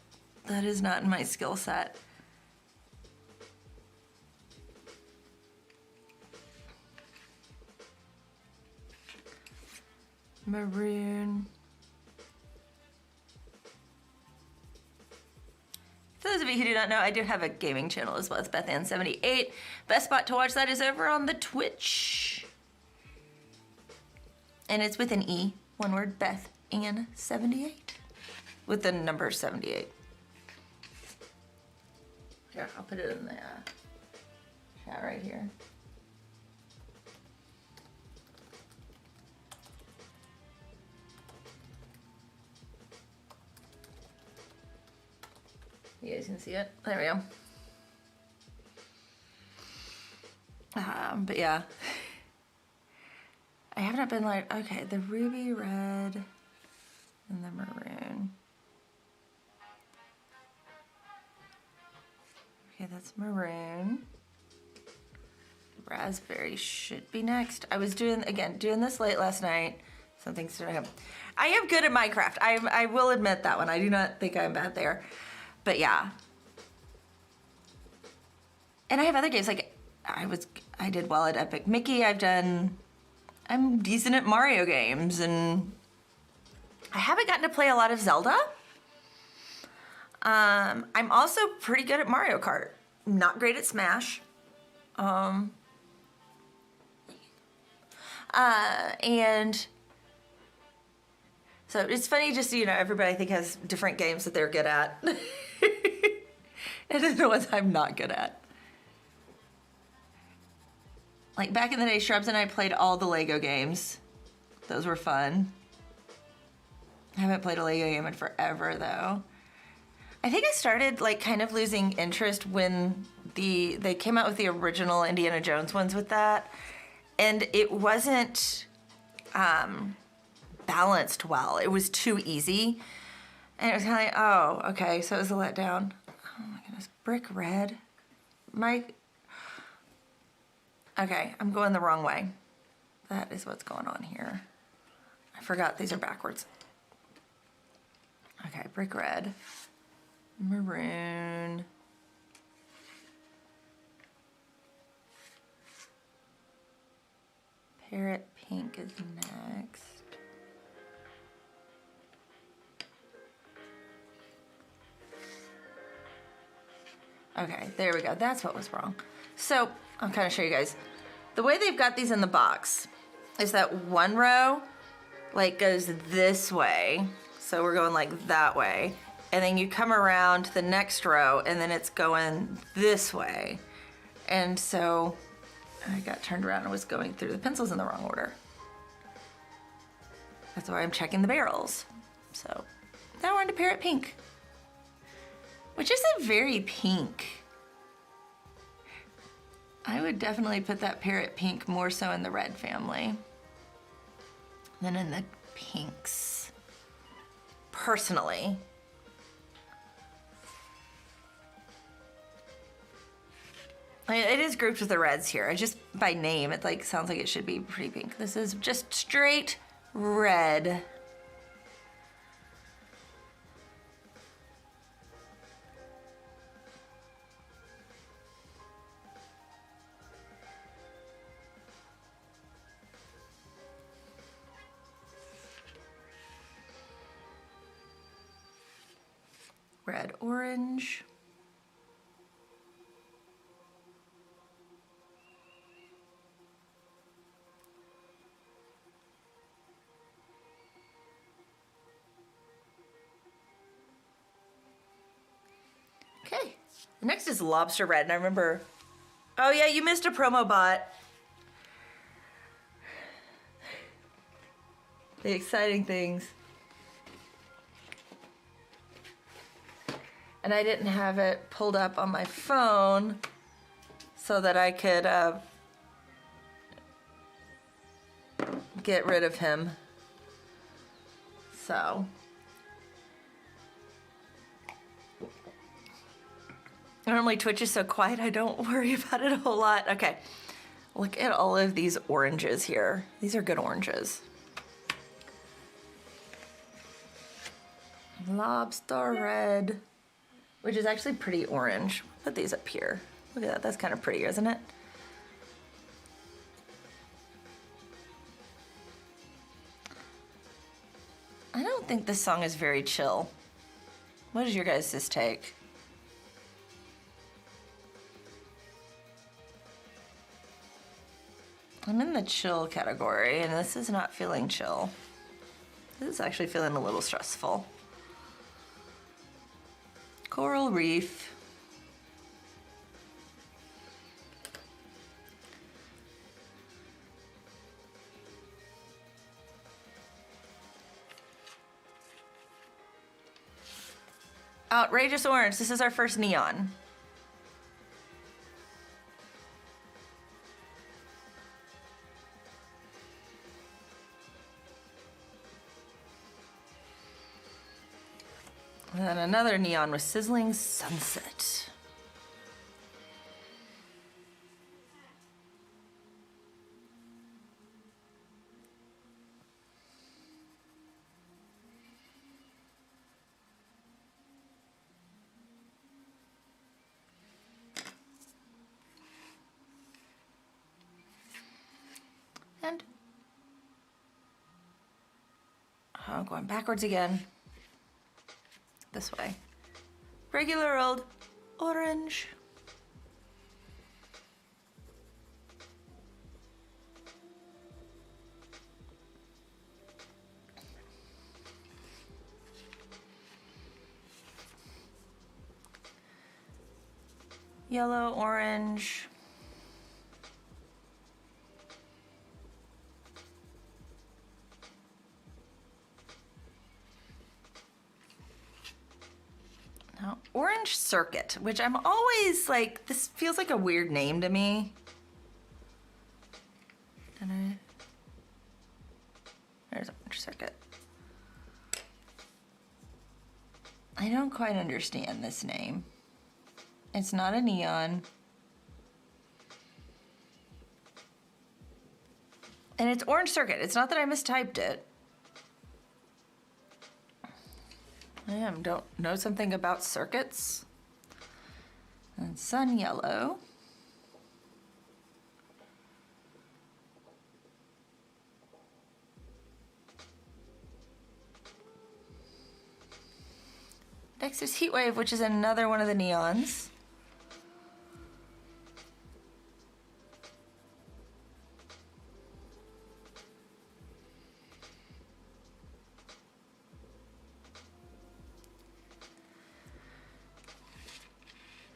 that is not in my skill set. Maroon. For those of you who do not know, I do have a gaming channel as well. It's BethAnn78. Best spot to watch that is over on the Twitch. And it's with an E. One word, BethAnn78. With the number 78. Here, I'll put it in the chat right here. You guys can see it. There we go. But yeah. I have not been like, okay, the ruby red and the maroon. Okay, that's maroon. Raspberry should be next. I was doing this late last night. Something's starting to happen. I am good at Minecraft. I will admit that one. I do not think I'm bad there. But yeah. And I have other games, like I did well at Epic Mickey. I'm decent at Mario games, and I haven't gotten to play a lot of Zelda. I'm also pretty good at Mario Kart. Not great at Smash. And so it's funny just, everybody I think has different games that they're good at. And then the ones I'm not good at. Like back in the day, Shrubs and I played all the Lego games. Those were fun. I haven't played a Lego game in forever though. I think I started like kind of losing interest when they came out with the original Indiana Jones ones with that. And it wasn't balanced well. It was too easy. And it was kind of like, oh, okay, so it was a letdown. Oh my goodness, brick red. Okay, I'm going the wrong way. That is what's going on here. I forgot these are backwards. Okay, brick red, maroon. Parrot pink is next. Okay, there we go. That's what was wrong. So I'll kind of show you guys. The way they've got these in the box is that one row like goes this way. So we're going like that way. And then you come around the next row and then it's going this way. And so I got turned around and was going through the pencils in the wrong order. That's why I'm checking the barrels. So now we're into Parrot Pink, which isn't very pink. I would definitely put that Parrot Pink more so in the red family than in the pinks, personally. I mean, it is grouped with the reds here. I just, by name, it like sounds like it should be pretty pink. This is just straight red. red, orange. Okay, next is lobster red, and I remember, oh yeah, you missed a promo bot. The exciting things. And I didn't have it pulled up on my phone so that I could get rid of him. So. Normally Twitch is so quiet, I don't worry about it a whole lot. Okay, look at all of these oranges here. These are good oranges. Lobster red, which is actually pretty orange. Put these up here. Look at that, that's kind of pretty, isn't it? I don't think this song is very chill. What is your guys' take? I'm in the chill category, and this is not feeling chill. This is actually feeling a little stressful. Coral reef. Outrageous orange. This is our first neon. And then another neon with sizzling sunset. And I'm going backwards again. This way. Regular old orange. Yellow, orange. Now, Orange Circuit, which I'm always like, this feels like a weird name to me. There's Orange Circuit. I don't quite understand this name. It's not a neon. And it's Orange Circuit. It's not that I mistyped it. Don't know something about circuits. And sun yellow. Next is Heatwave, which is another one of the neons.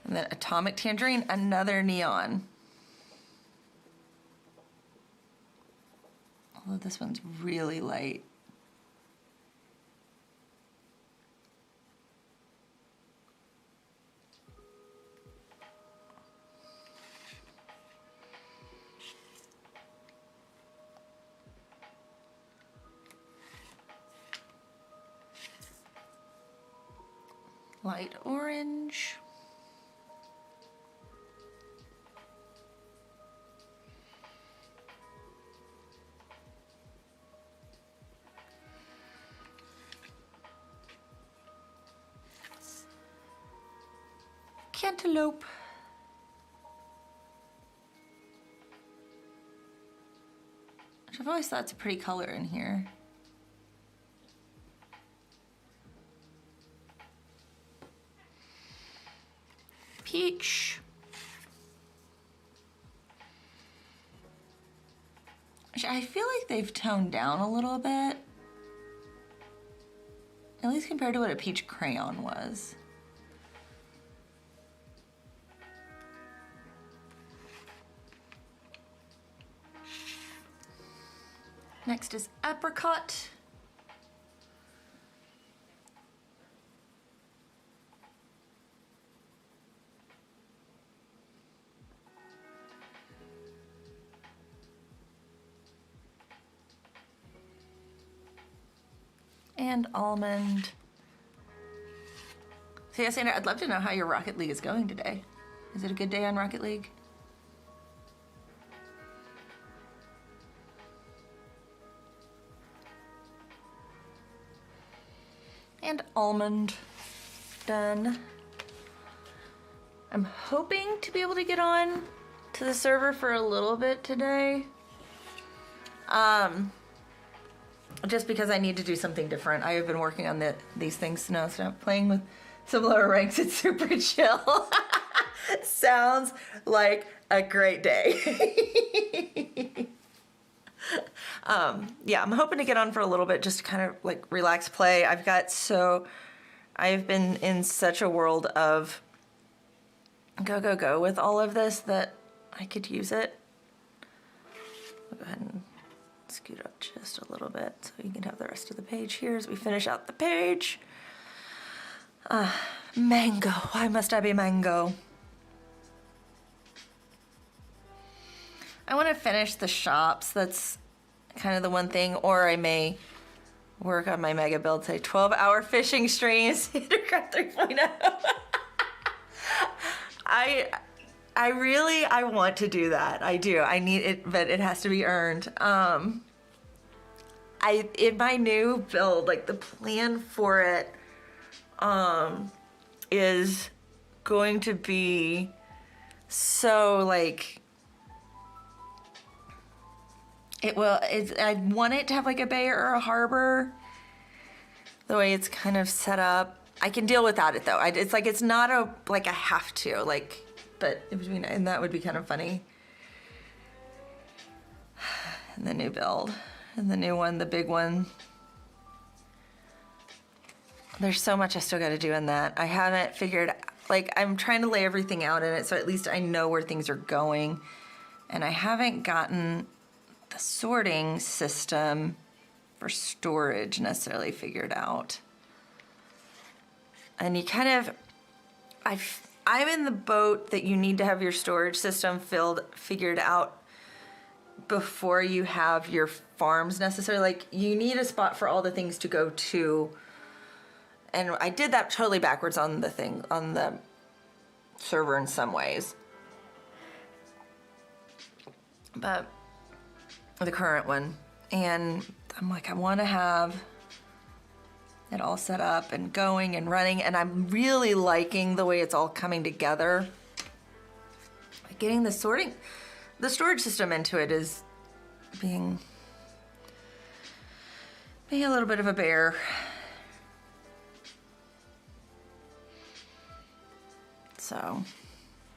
And then Atomic Tangerine, another neon. Although this one's really light. Light orange. Cantaloupe. Which I've always thought it's a pretty color in here. peach. Which I feel like they've toned down a little bit. At least compared to what a peach crayon was. Next is apricot. And almond. So yeah, Sandra, I'd love to know how your Rocket League is going today. Is it a good day on Rocket League? And almond, done. I'm hoping to be able to get on to the server for a little bit today. Just because I need to do something different. I have been working on these things now, so I'm playing with some lower ranks. It's super chill. Sounds like a great day. Yeah, I'm hoping to get on for a little bit, just to kind of like relax, play. I've been in such a world of go with all of this that I could use it. I'll go ahead and scoot up just a little bit so you can have the rest of the page here as we finish out the page. Mango. Why must I be mango? I want to finish the shops. That's kind of the one thing, or I may work on my mega build, say 12-hour fishing streams. Craft 3.0. I want to do that. I do. I need it, but it has to be earned. In my new build, like the plan for it, is going to be so like, I want it to have like a bay or a harbor, the way it's kind of set up. I can deal without it though. It's like, it's not a have to, like, but it would be, and that would be kind of funny. And the new build, and the new one, the big one. There's so much I still got to do in that. I haven't figured, like, I'm trying to lay everything out in it so at least I know where things are going. And I haven't gotten the sorting system for storage necessarily figured out. And you kind of, I'm in the boat that you need to have your storage system figured out before you have your farms necessarily. Like, you need a spot for all the things to go to. And I did that totally backwards on the server in some ways. But the current one. And I'm like, I want to have it all set up and going and running. And I'm really liking the way it's all coming together. Getting the storage system into it is being a little bit of a bear. So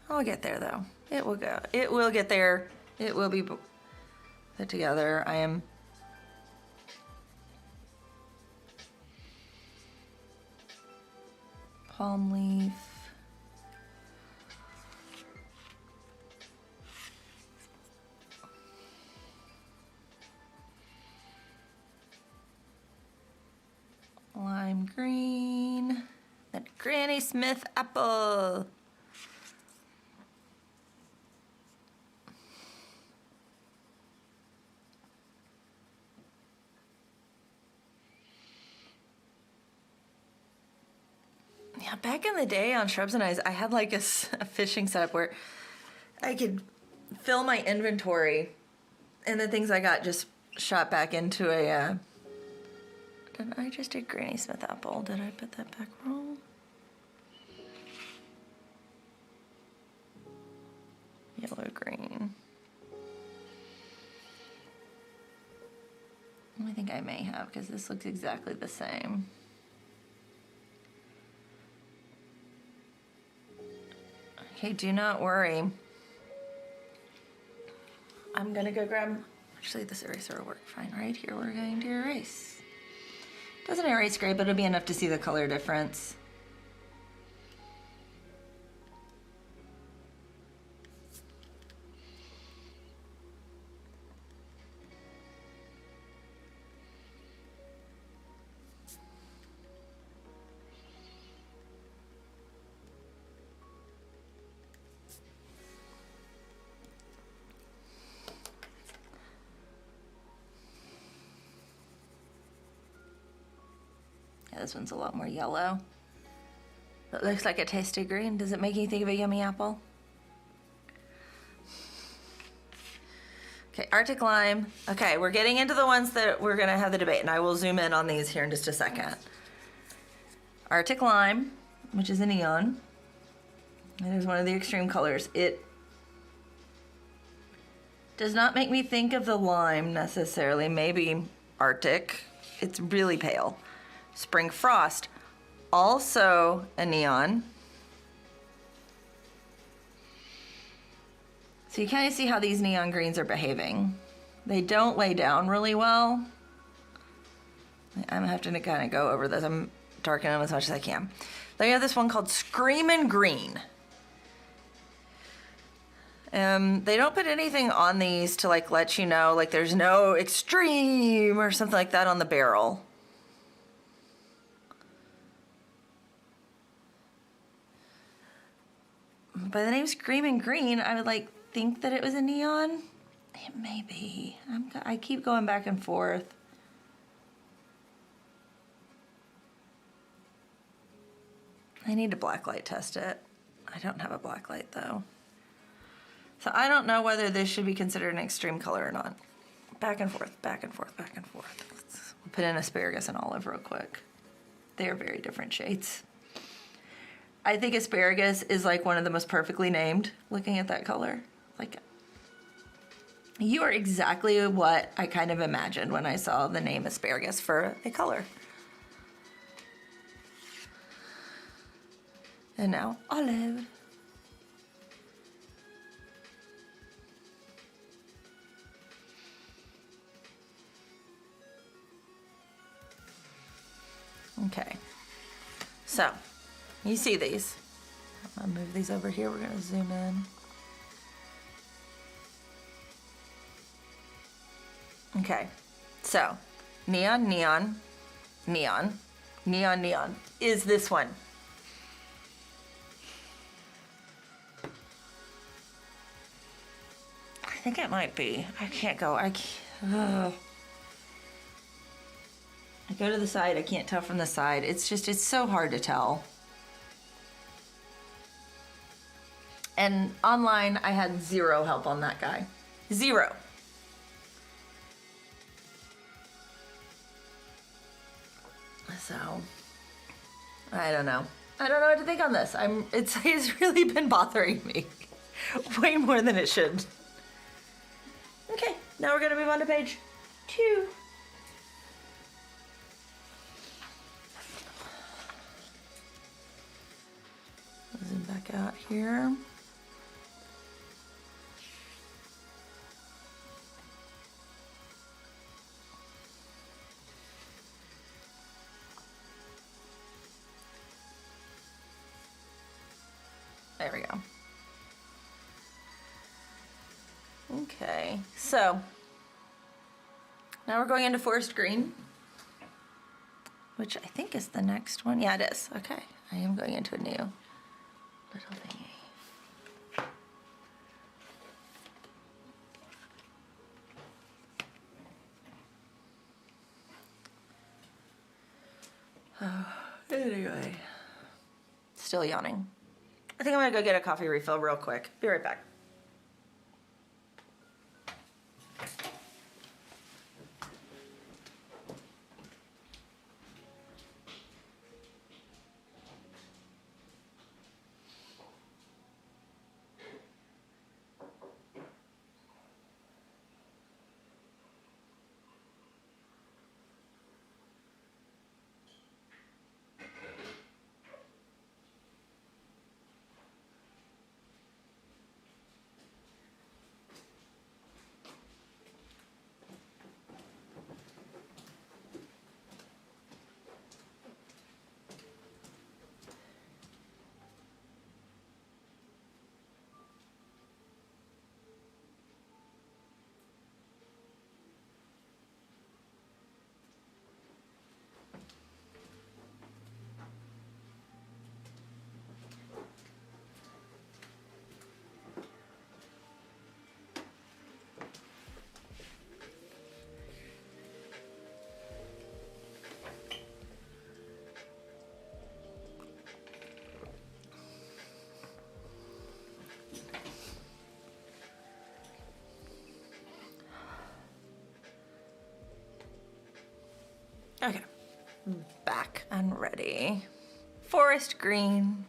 I'll get there though. It will go. It will get there. It will be put together. I am palm leaf. Lime green. Then Granny Smith apple. Yeah, back in the day on Shrubs and Eyes, I had like a fishing setup where I could fill my inventory and the things I got just shot back into a, I just did Granny Smith apple. Did I put that back wrong? Yellow green. I think I may have, because this looks exactly the same. Okay, do not worry. I'm gonna go grab, actually this eraser will work fine. Right here we're going to erase. Doesn't erase great, but it'll be enough to see the color difference. Yeah, this one's a lot more yellow. It looks like it tasted green. Does it make you think of a yummy apple? Okay, Arctic Lime. Okay, we're getting into the ones that we're gonna have the debate, and I will zoom in on these here in just a second. Arctic Lime, which is a neon. It is one of the extreme colors. It does not make me think of the lime necessarily, maybe Arctic. It's really pale. Spring Frost, also a neon. So you kind of see how these neon greens are behaving. They don't lay down really well. I'm gonna have to kind of go over this. I'm darkening them as much as I can. Then you have this one called Screamin' Green. They don't put anything on these to like let you know, like there's no extreme or something like that on the barrel. By the name Screamin' Green, I would like think that it was a neon. It may be. I keep going back and forth. I need to blacklight test it. I don't have a blacklight though. So I don't know whether this should be considered an extreme color or not. Back and forth, back and forth, back and forth. Let's put in asparagus and olive real quick. They are very different shades. I think asparagus is like one of the most perfectly named, looking at that color. Like, you are exactly what I kind of imagined when I saw the name asparagus for a color. And now olive. Okay, so you see these. I'm gonna move these over here. We're gonna zoom in. Okay, so neon, neon, neon, neon, neon is this one. I think it might be. I can't go. I go to the side. I can't tell from the side. It's just, it's so hard to tell. And online, I had zero help on that guy. Zero. So, I don't know. I don't know what to think on this. It's really been bothering me way more than it should. Okay, now we're gonna move on to page 2. Zoom back out here. There we go. Okay, so now we're going into forest green, which I think is the next one. Yeah, it is. Okay, I am going into a new little thingy. Oh, anyway, still yawning. I think I'm gonna go get a coffee refill real quick. Be right back. back and ready. Forest green.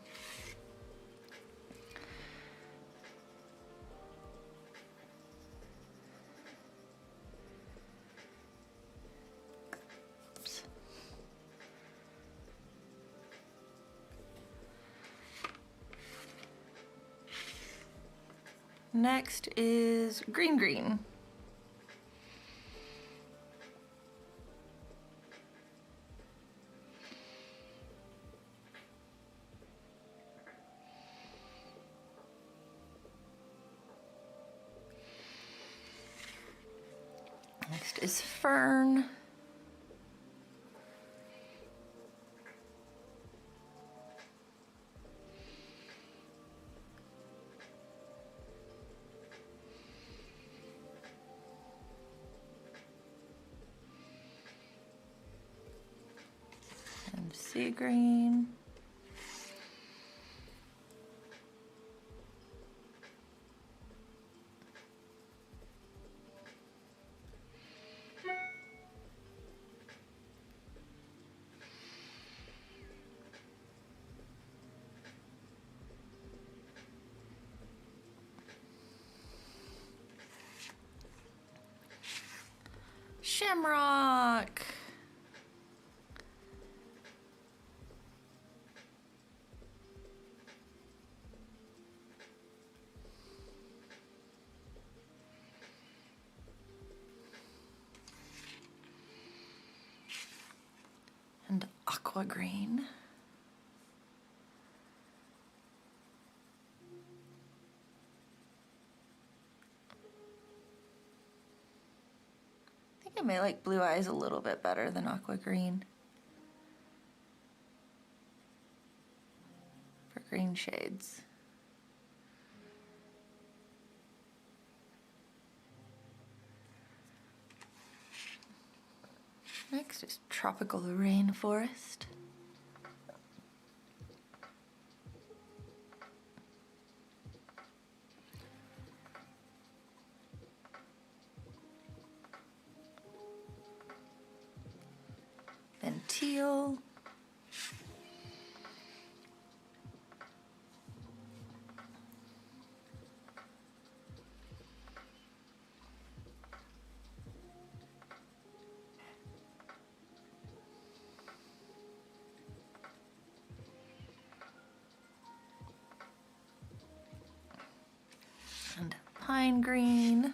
Oops. Next is green green. Next is fern. And sea green. Shamrock. And aqua green. I think I may like blue eyes a little bit better than aqua green for green shades. Next is tropical rainforest. Then teal. And pine green.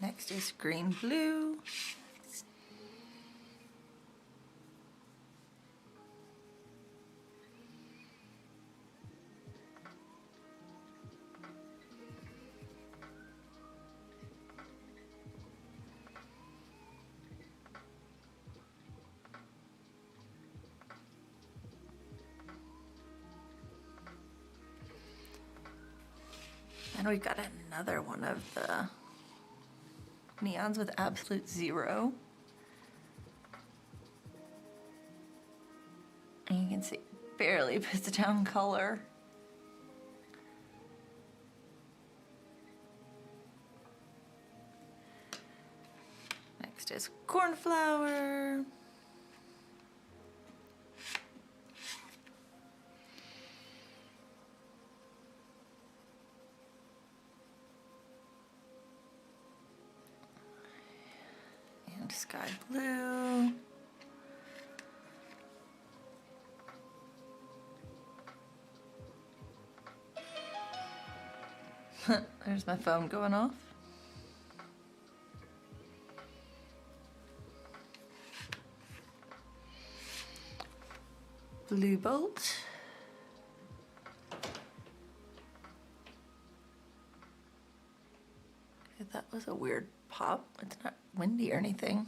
Next is green blue. And we've got another one of the neons with absolute zero. And you can see barely puts down color. Next is cornflower. And sky blue. There's my phone going off. Blue bolt. Okay, that was a weird pop. It's not windy or anything.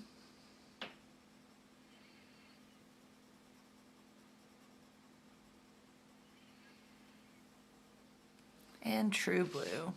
And true blue.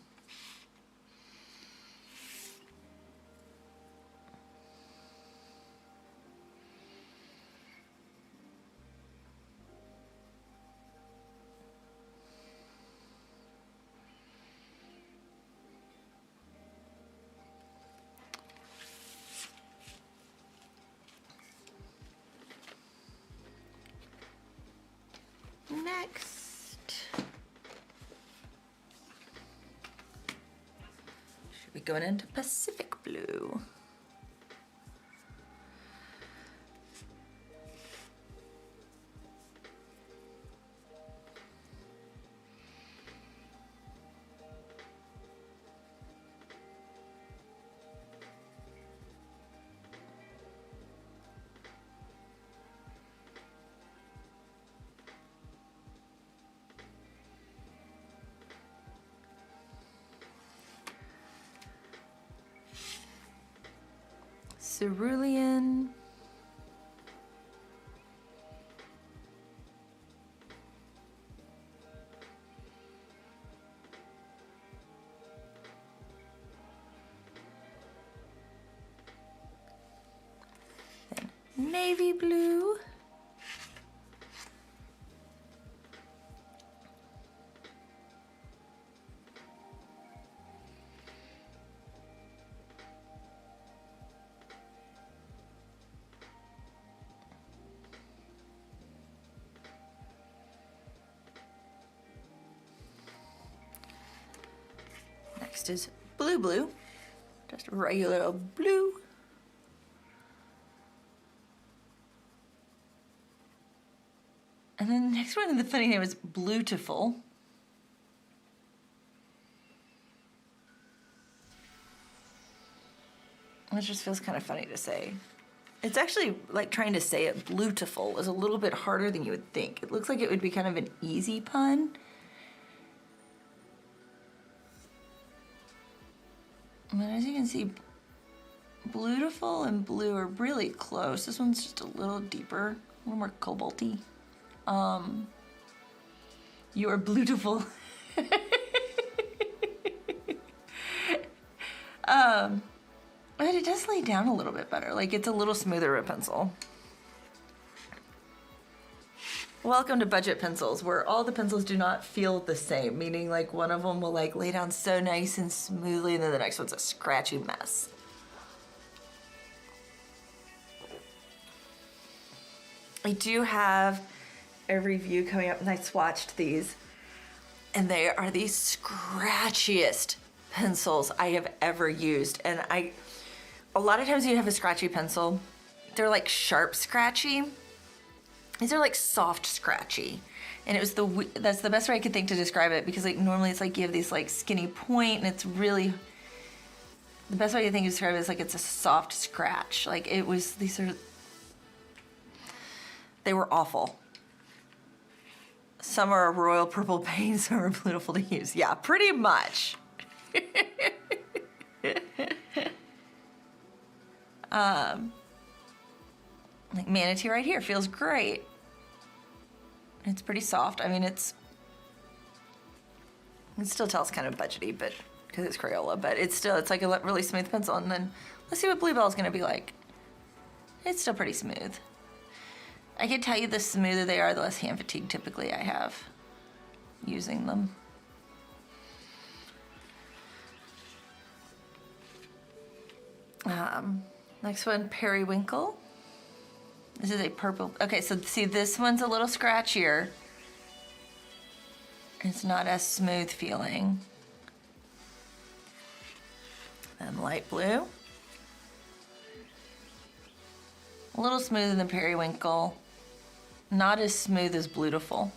Next, should be going into Pacific Blue. Cerulean. Then navy blue. Next is blue blue, just regular blue. And then the next one, the funny name is Bluetiful. It just feels kind of funny to say. It's actually like trying to say it Bluetiful is a little bit harder than you would think. It looks like it would be kind of an easy pun. But as you can see, Bluetiful and blue are really close. This one's just a little deeper, a little more cobalty. You are Bluetiful. But it does lay down a little bit better. Like it's a little smoother of a pencil. Welcome to budget pencils, where all the pencils do not feel the same, meaning like one of them will like lay down so nice and smoothly and then the next one's a scratchy mess. I do have a review coming up and I swatched these and they are the scratchiest pencils I have ever used. And a lot of times you have a scratchy pencil, they're like sharp scratchy. These are like soft scratchy. And it was that's the best way I could think to describe it, because like normally it's like you have these like skinny point and it's really, the best way I think to describe it is like it's a soft scratch. Like it was, they were awful. Some are a royal purple paint, some are beautiful to use. Yeah, pretty much. Like Manatee right here feels great. It's pretty soft. I mean, it still tells kind of budgety, but because it's Crayola, but it's like a really smooth pencil. And then let's see what Bluebell is going to be like. It's still pretty smooth. I can tell you the smoother they are, the less hand fatigue typically I have using them. Next one, Periwinkle. This is a purple. Okay, so see, this one's a little scratchier. It's not as smooth feeling. And light blue. A little smoother than Periwinkle. Not as smooth as Bluetiful.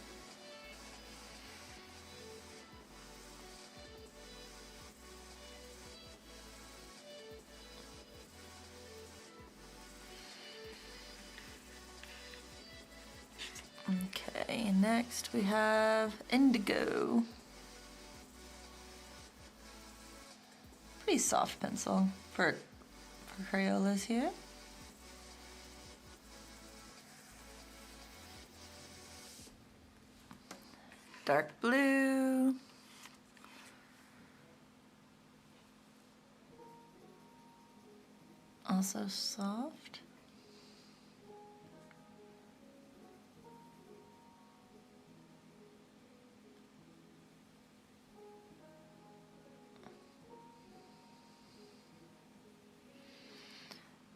Okay, next we have Indigo. Pretty soft pencil for Crayolas here. Dark blue. Also soft.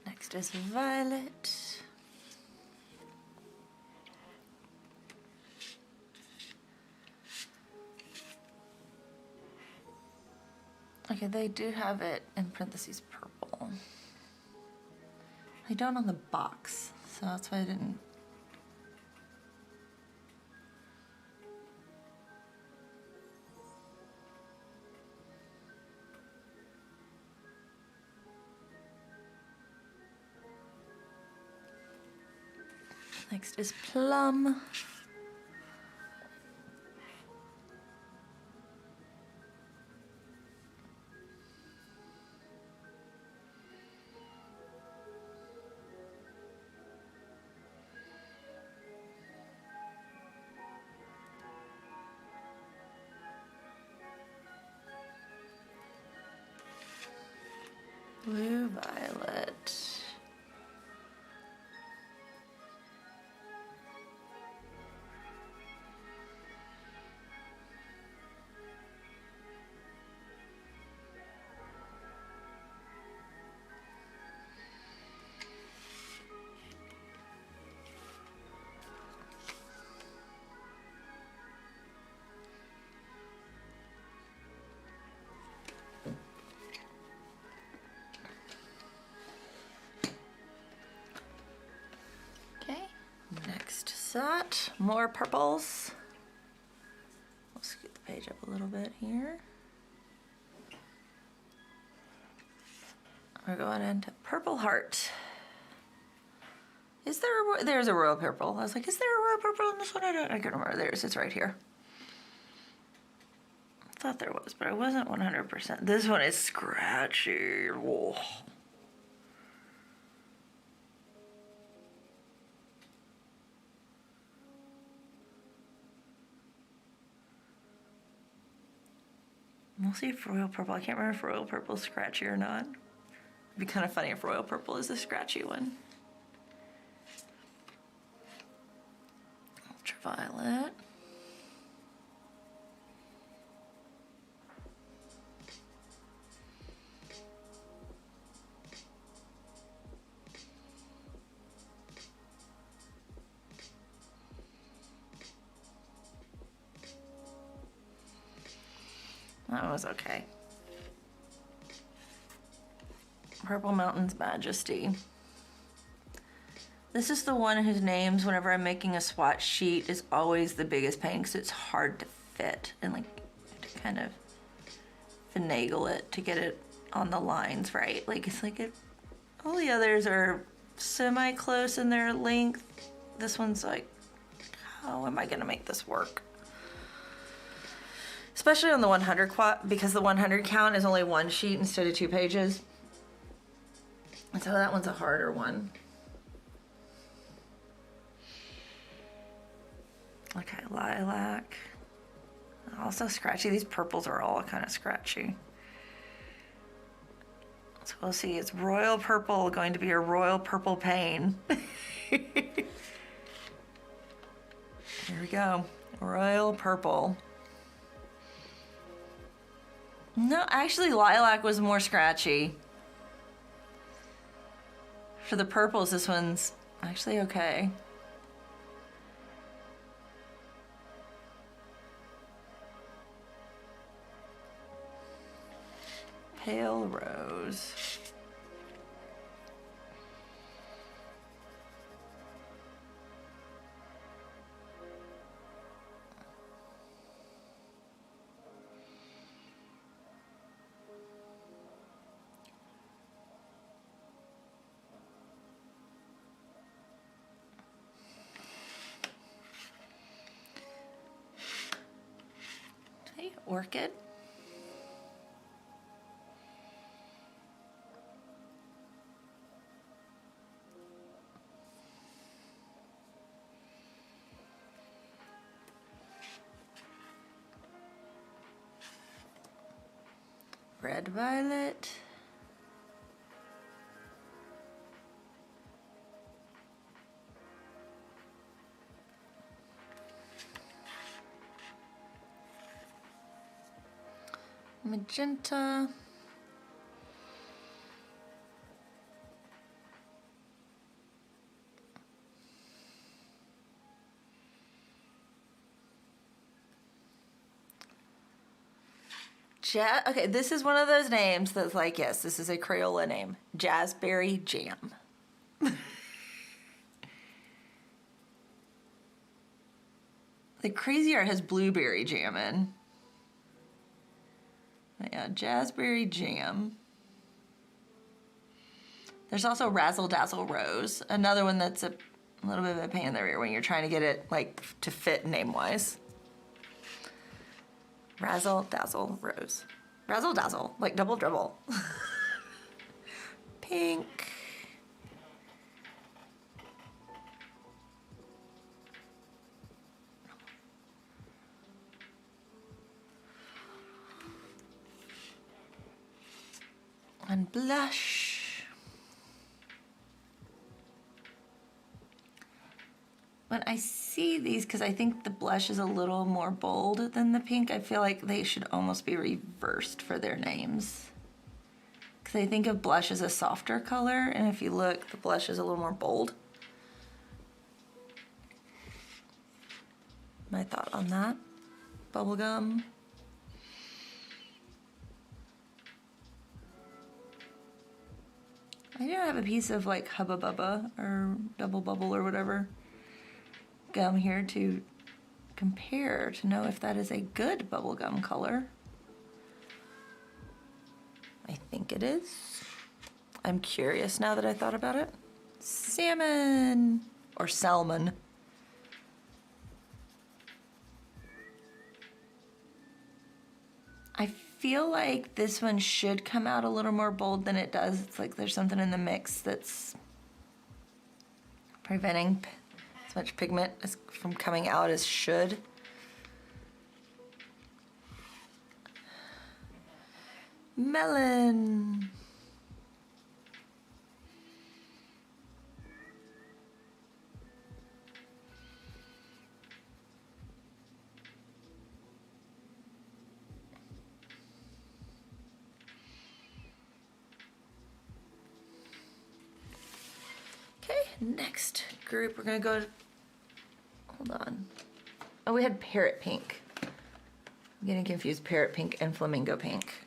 Next is violet. Okay, they do have it in parentheses purple. They don't on the box, so that's why I didn't. Next is plum. Blue violet. Okay, next set, more purples. We'll scoot the page up a little bit here. We're going into Purple Heart. Is there there's a royal purple. I was like, is there a royal purple in this one? I can't remember. There's, it's right here. I thought there was, but I wasn't 100%. This one is scratchy. Whoa. We'll see if royal purple, I can't remember if royal purple is scratchy or not. It'd be kind of funny if royal purple is the scratchy one. Ultraviolet. That was okay. Purple Mountain's Majesty. This is the one whose names, whenever I'm making a swatch sheet, is always the biggest pain because it's hard to fit and like to kind of finagle it to get it on the lines right. Like it's like all the others are semi-close in their length. This one's like, how am I gonna make this work? Especially on the 100 quad, because the 100 count is only one sheet instead of 2 pages. And so that one's a harder one. Okay, lilac. Also scratchy. These purples are all kind of scratchy. So we'll see, it's royal purple going to be a royal purple pain. Here we go, royal purple. No, actually lilac was more scratchy. For the purples, this one's actually okay. Pale rose. Okay, orchid. Red violet. Magenta. Okay, this is one of those names that's like, yes, this is a Crayola name. Jazzberry Jam. The Cra-Z-Art has blueberry jam in. Yeah, Jazzberry Jam. There's also Razzle Dazzle Rose, another one that's a little bit of a pain in the rear when you're trying to get it like to fit name-wise. Razzle Dazzle Rose. Razzle Dazzle, like double dribble. Pink. And blush. When I see these, because I think the blush is a little more bold than the pink, I feel like they should almost be reversed for their names. Because I think of blush as a softer color, and if you look, the blush is a little more bold. My thought on that. Bubblegum. I do have a piece of like Hubba Bubba or Double Bubble or whatever gum here to compare to know if that is a good bubblegum color. I think it is. I'm curious now that I thought about it. Salmon or salmon. I feel like this one should come out a little more bold than it does. It's like there's something in the mix that's preventing as much pigment from coming out as should. Melon. Next group, we're gonna go, hold on. Oh, we had parrot pink. I'm getting confused, parrot pink and flamingo pink.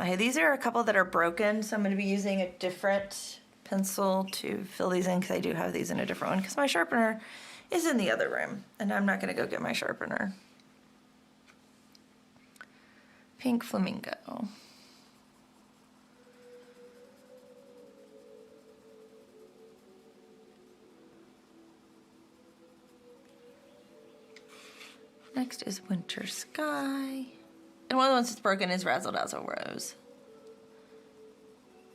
Okay, these are a couple that are broken, so I'm gonna be using a different pencil to fill these in because I do have these in a different one because my sharpener is in the other room and I'm not gonna go get my sharpener. Pink flamingo. Next is Winter Sky. And one of the ones that's broken is Razzle Dazzle Rose.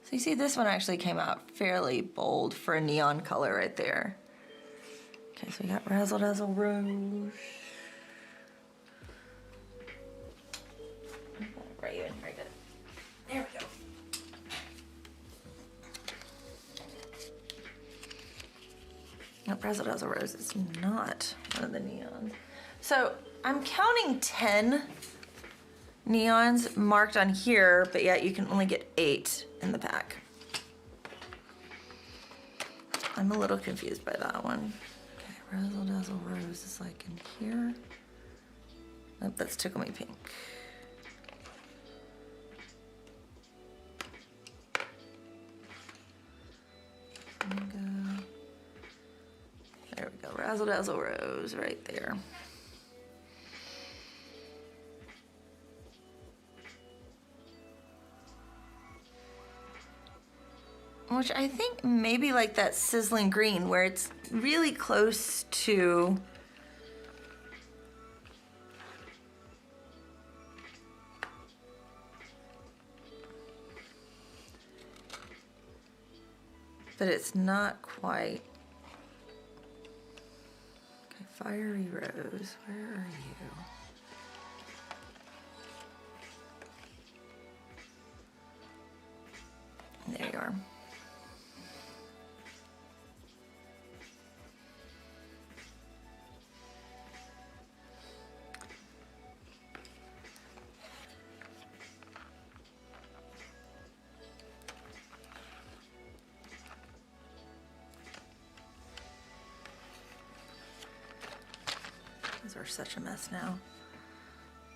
So you see this one actually came out fairly bold for a neon color right there. Okay, so we got Razzle Dazzle Rose. Right, even right good. There we go. Nope, Razzle Dazzle Rose is not one of the neons. So I'm counting 10 neons marked on here, but yet you can only get 8 in the pack. I'm a little confused by that one. Okay, Razzle Dazzle Rose is like in here. Oh, that's Tickle Me Pink. There we go, Razzle Dazzle Rose right there. Which I think maybe like that sizzling green where it's really close to but it's not quite. Okay, Fiery Rose, where are you? There you are. These are such a mess now.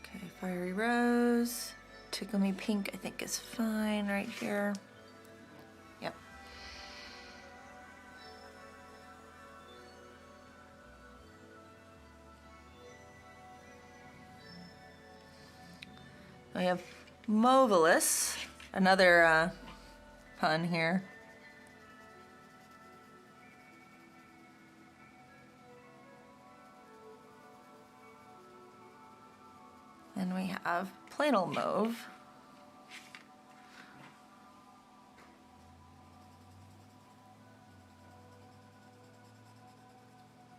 Okay, Fiery Rose. Tickle Me Pink I think is fine right here. Yep. We have Movelous, another pun here. And we have Plain Old Mauve.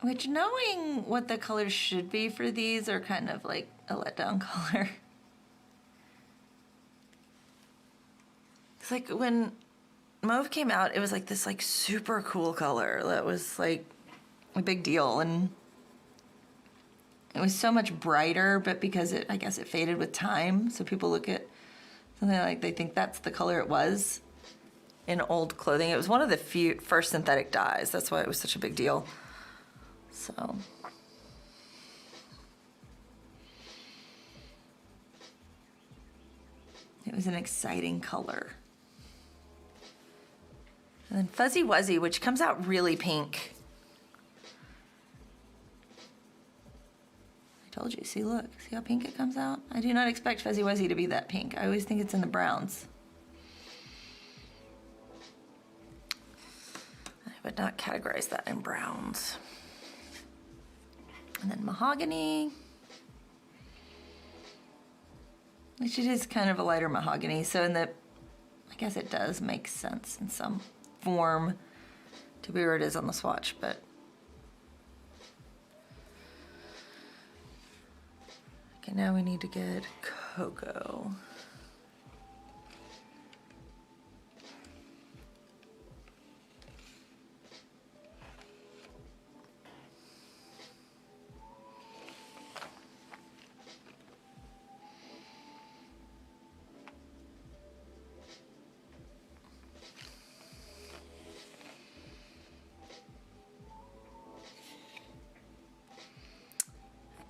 Which, knowing what the colors should be for these, are kind of like a letdown color. It's like when Mauve came out, it was like this like super cool color that was like a big deal, and it was so much brighter, but because I guess it faded with time, so people look at something like they think that's the color it was in old clothing. It was one of the first synthetic dyes. That's why it was such a big deal. So it was an exciting color. And then Fuzzy Wuzzy, which comes out really pink. I told you, see, look, see how pink it comes out? I do not expect Fuzzy Wuzzy to be that pink. I always think it's in the browns. I would not categorize that in browns. And then Mahogany, which it is kind of a lighter mahogany, so I guess it does make sense in some form to be where it is on the swatch, but okay, now we need to get Cocoa.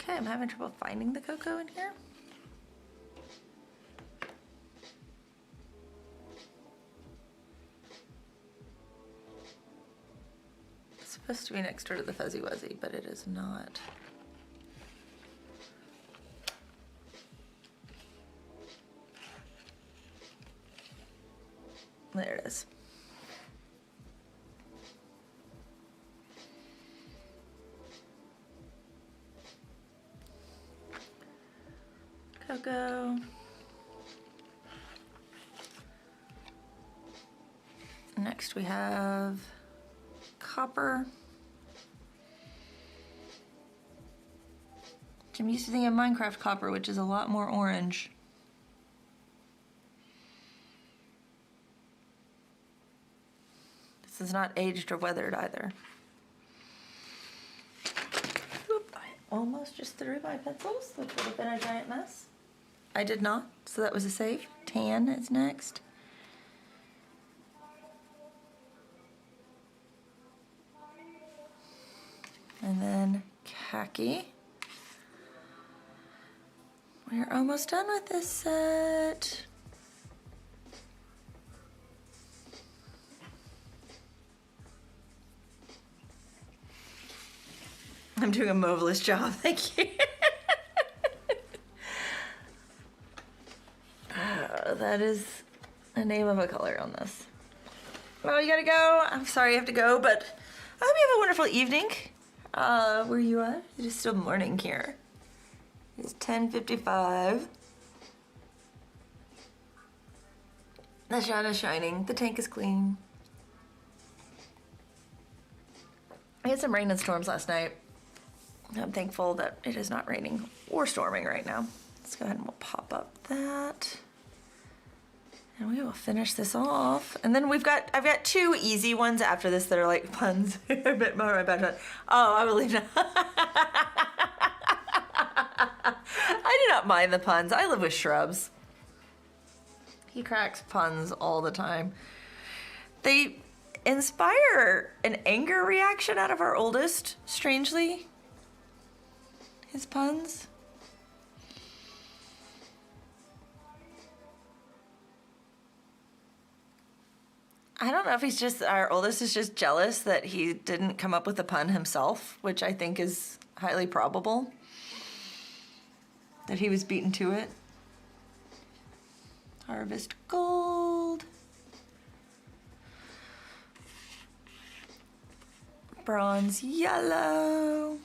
Okay, I'm having trouble finding the cocoa in here. It's supposed to be next door to the Fuzzy Wuzzy, but it is not. There it is. Cocoa. Next we have Copper. I'm used to thinking of Minecraft Copper, which is a lot more orange. This is not aged or weathered either. Oop, I almost just threw my pencils, which would have been a giant mess. I did not, so that was a save. Tan is next. And then Khaki. We're almost done with this set. I'm doing a marvelous job, thank you. That is the name of a color on this. Well, you gotta go. I'm sorry you have to go, but I hope you have a wonderful evening. Where you at? It is still morning here. It's 10:55. The sun is shining. The tank is clean. I had some rain and storms last night. I'm thankful that it is not raining or storming right now. Let's go ahead and we'll pop up that. And we will finish this off. And then I've got two easy ones after this that are like puns. A bit more about that. Oh, I believe not. I do not mind the puns. I live with Shrubs. He cracks puns all the time. They inspire an anger reaction out of our oldest, strangely. His puns. I don't know if he's just, our oldest is just jealous that he didn't come up with a pun himself, which I think is highly probable. That he was beaten to it. Harvest gold. Bronze yellow.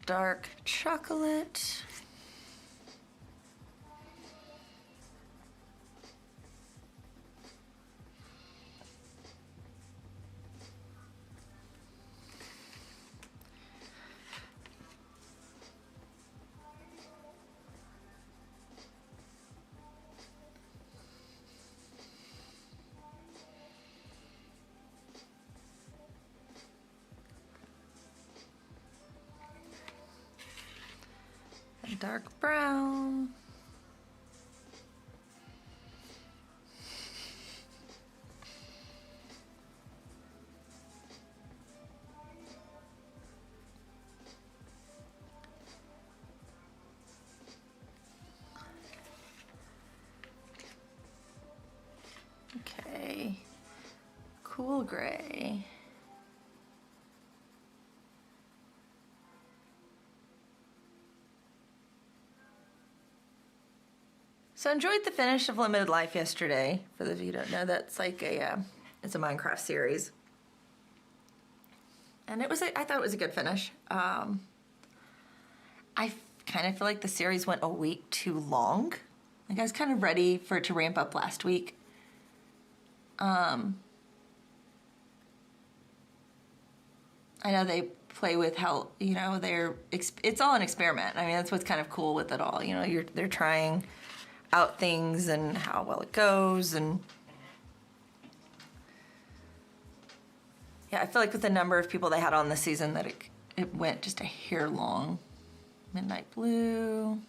Dark chocolate. And dark brown. Okay, cool gray. So I enjoyed the finish of Limited Life yesterday. For those of you who don't know, that's like it's a Minecraft series. And it was, I thought it was a good finish. I kind of feel like the series went a week too long. Like I was kind of ready for it to ramp up last week. I know they play with how, you know, it's all an experiment. I mean, that's what's kind of cool with it all. You know, they're trying out things and how well it goes, and yeah, I feel like with the number of people they had on this season that it went just a hair long. Midnight blue.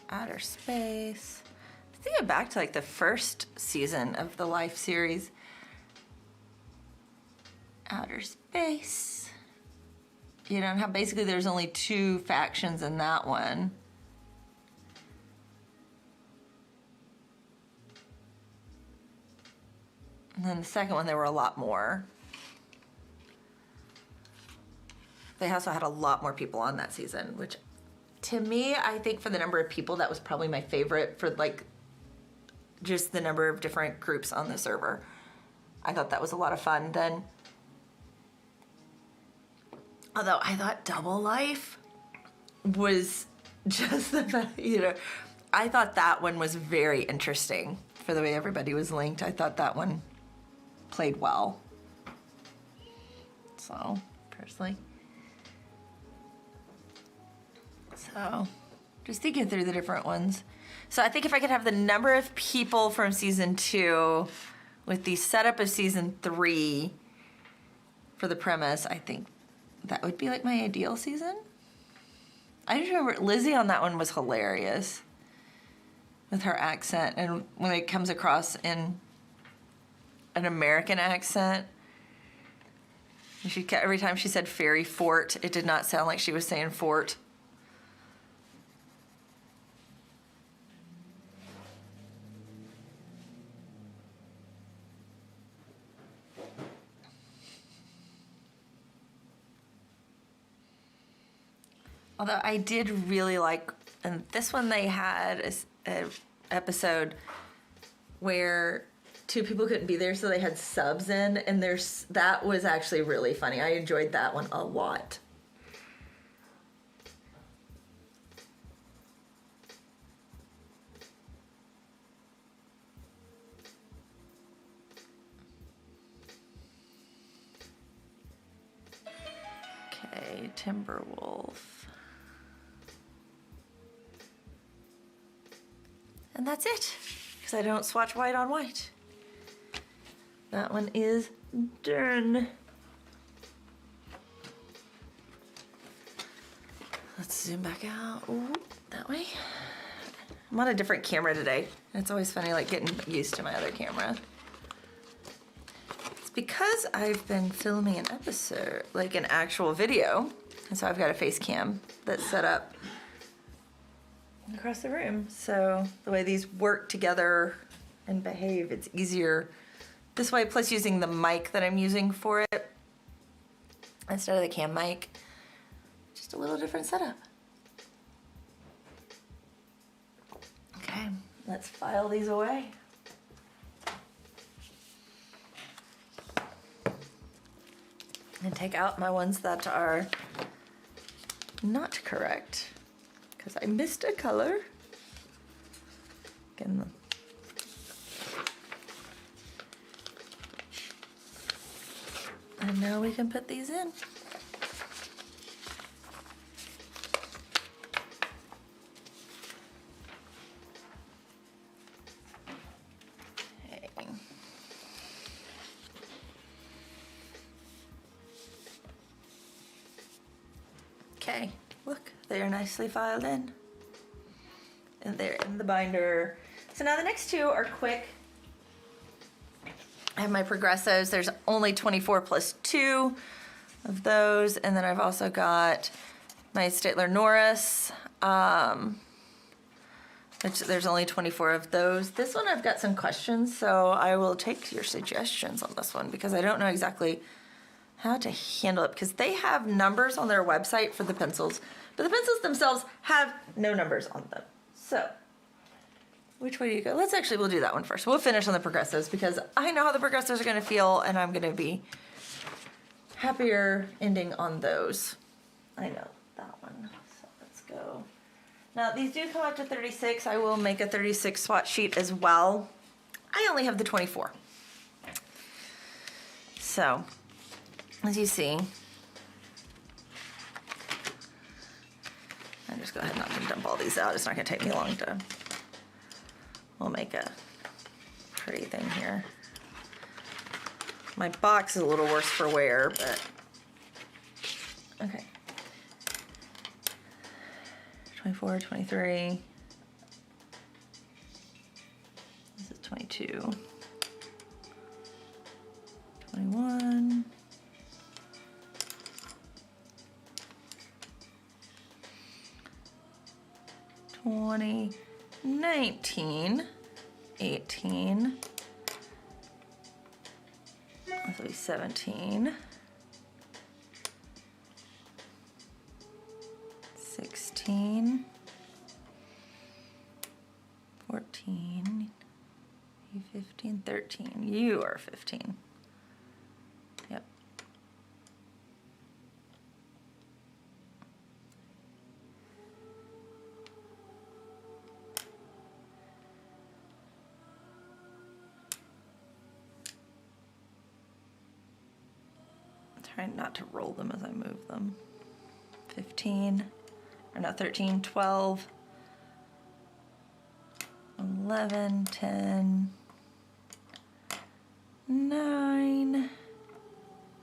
Outer space. Thinking back to like the first season of the Life series. Outer space. You know, and how basically there's only 2 factions in that one. And then the second one, there were a lot more. They also had a lot more people on that season, which to me, I think for the number of people, that was probably my favorite for like just the number of different groups on the server. I thought that was a lot of fun. Then, although I thought Double Life was just the, you know, I thought that one was very interesting for the way everybody was linked. I thought that one played well. So, personally. So, just thinking through the different ones. So I think if I could have the number of people from season 2 with the setup of season 3 for the premise, I think that would be like my ideal season. I just remember Lizzie on that one was hilarious with her accent, and when it comes across in an American accent, every time she said fairy fort, it did not sound like she was saying fort. Although I did really like, and this one they had a episode where 2 people couldn't be there, so they had subs in, and that was actually really funny. I enjoyed that one a lot. Okay, Timberwolf. And that's it, because I don't swatch white on white. That one is done. Let's zoom back out. Ooh, that way. I'm on a different camera today. It's always funny, like getting used to my other camera. It's because I've been filming an episode, like an actual video. And so I've got a face cam that's set up across the room. So the way these work together and behave, it's easier this way. Plus using the mic that I'm using for it instead of the cam mic. Just a little different setup. Okay, let's file these away. And take out my ones that are not correct, because I missed a color. Again, and now we can put these in. Okay, look, they are nicely filed in. And they're in the binder. So now the next two are quick. I have my Progressives. There's only 24 plus 2 of those. And then I've also got my Staedtler Norris. Which there's only 24 of those. This one I've got some questions, so I will take your suggestions on this one because I don't know exactly how to handle it, because they have numbers on their website for the pencils, but the pencils themselves have no numbers on them. So, which way do you go? We'll do that one first. We'll finish on the Progressives because I know how the Progressives are gonna feel and I'm gonna be happier ending on those. I know that one, so let's go. Now these do come up to 36. I will make a 36 swatch sheet as well. I only have the 24. So, as you see, I'll just go ahead and not gonna dump all these out. It's not gonna take me long to, we'll make a pretty thing here. My box is a little worse for wear, but, okay. 24, 23. This is 22. 21. 20, 19, 18, this will be 17, 16, 14, 15, 13. You are 15. Yep. Trying not to roll them as I move them. 15, or no, 13, 12, 11, 10, 9,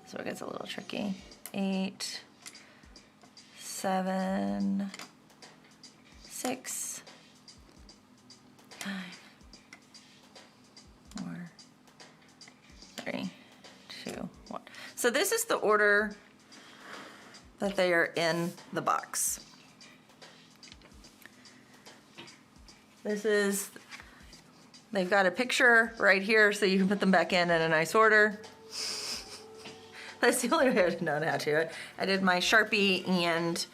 so it gets a little tricky, 8, 7, 6, 5, 4, 3, 2, 1. So this is the order that they are in the box. This is, they've got a picture right here so you can put them back in a nice order. That's the only way I've known how to do it. I did my Sharpie and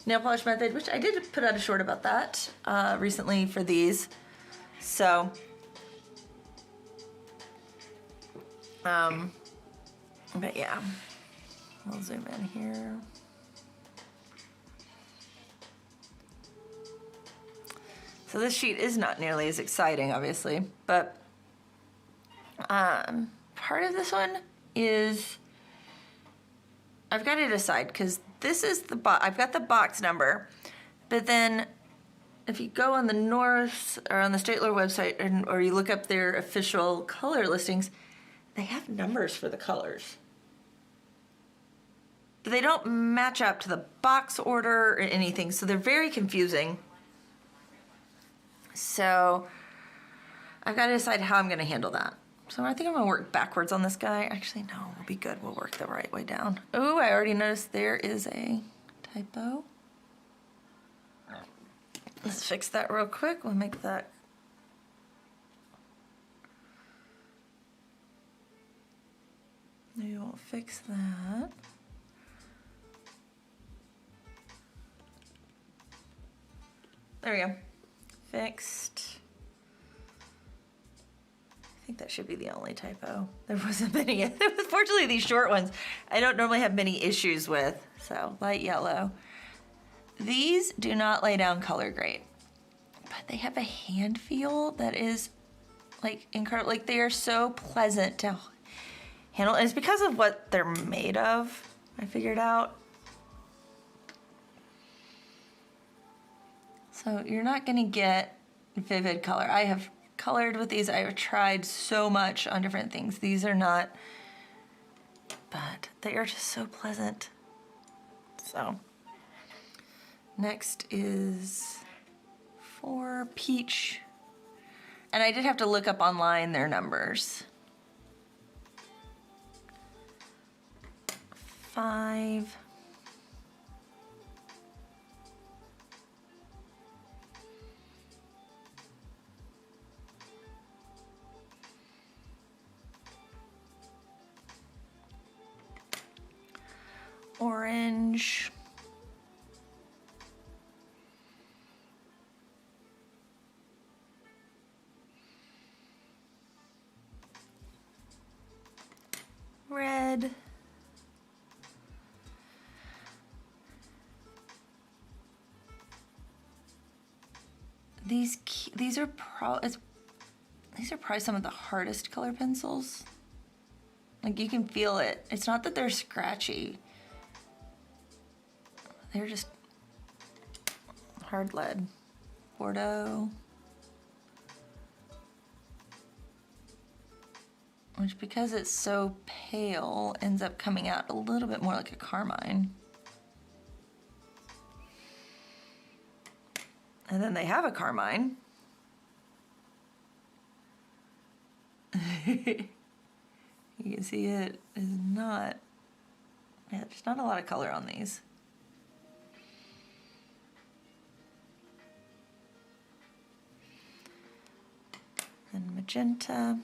nail polish method, which I did put out a short about that recently for these. So, but yeah, we'll zoom in here. So this sheet is not nearly as exciting, obviously, but part of this one is I've got to decide, because this is the I've got the box number, but then if you go on the Norris or on the Staedtler website or you look up their official color listings, they have numbers for the colors. But they don't match up to the box order or anything, so they're very confusing. So I've got to decide how I'm going to handle that. So I think I'm going to work backwards on this guy. Actually, no, we'll be good. We'll work the right way down. Oh, I already noticed there is a typo. Let's fix that real quick. We'll make that. Maybe we'll fix that. There we go. Fixed. I think that should be the only typo. There wasn't many. Fortunately, these short ones I don't normally have many issues with. So light yellow. These do not lay down color great, but they have a hand feel that is like incredible. Like they are so pleasant to handle. And it's because of what they're made of, I figured out. So you're not gonna get vivid color. I have colored with these. I've tried so much on different things. These are not, but they are just so pleasant. So next is for peach. And I did have to look up online their numbers. 5. Orange. Red. These are probably some of the hardest color pencils. Like you can feel it. It's not that they're scratchy. They're just hard lead. Bordeaux. Which, because it's so pale, ends up coming out a little bit more like a carmine. And then they have a carmine. You can see it is not, yeah, there's not a lot of color on these. Then magenta.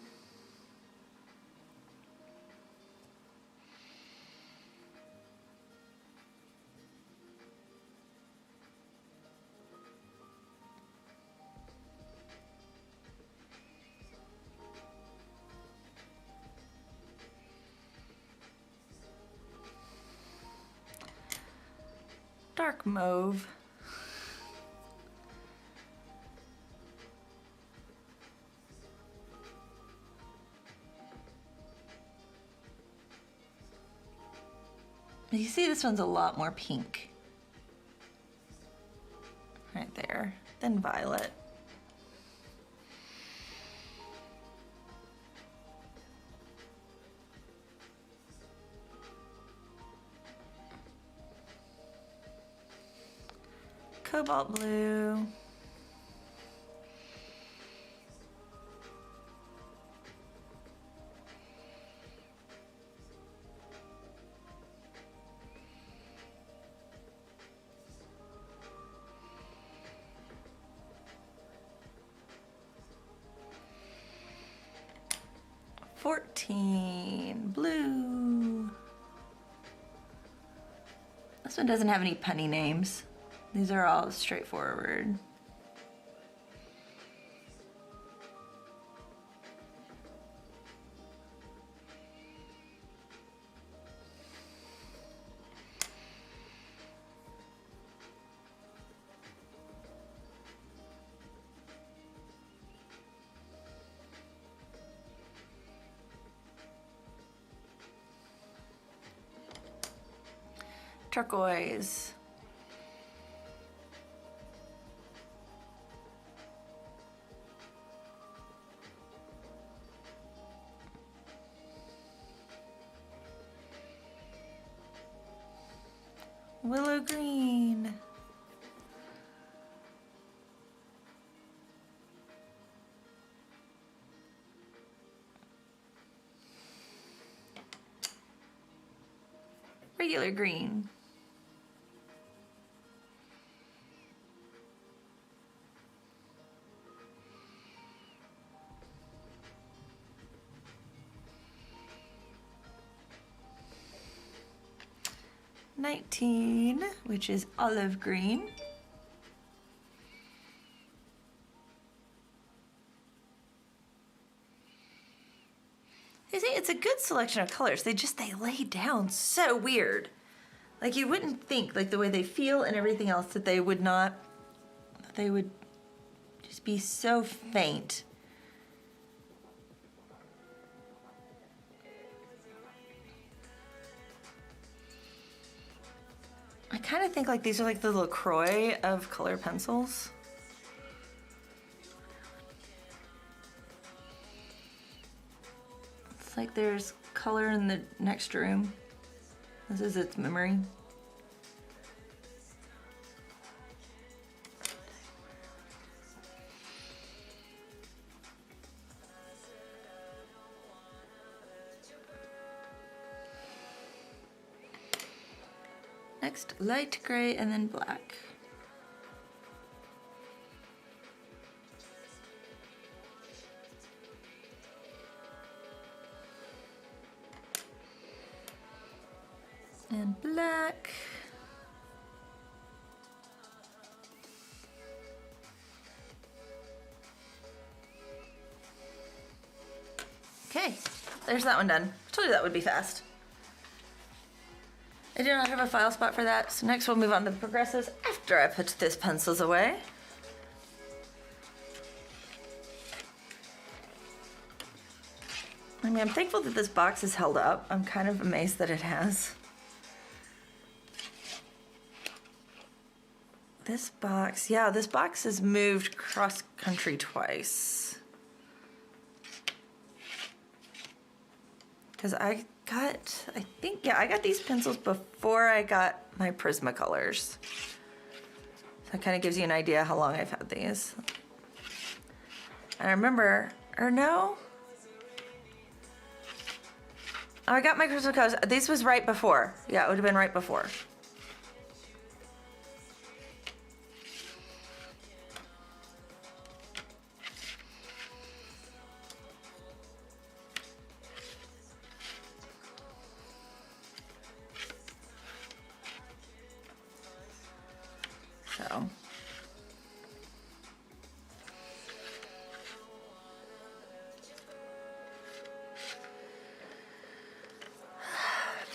Dark mauve. You see this one's a lot more pink. Right there. Then violet. Cobalt blue. Blue. This one doesn't have any punny names. These are all straightforward. Turquoise. Willow green. regular green. $19, which is olive green. You see, it's a good selection of colors. They lay down so weird. Like you wouldn't think, like the way they feel and everything else, that they would just be so faint. I kind of think like these are like the LaCroix of color pencils. It's like there's color in the next room. This is its memory. Next, light gray and then black. And black. Okay, there's that one done. I told you that would be fast. I do not have a file spot for that, so next we'll move on to the progressives after I put these pencils away. I mean, I'm thankful that this box is held up. I'm kind of amazed that it has. This box, yeah, this box has moved cross country twice. Because I got these pencils before I got my Prismacolors. So it kind of gives you an idea how long I've had these. And I remember, or no? Oh, I got my Prismacolors. This was right before. Yeah, it would have been right before. So.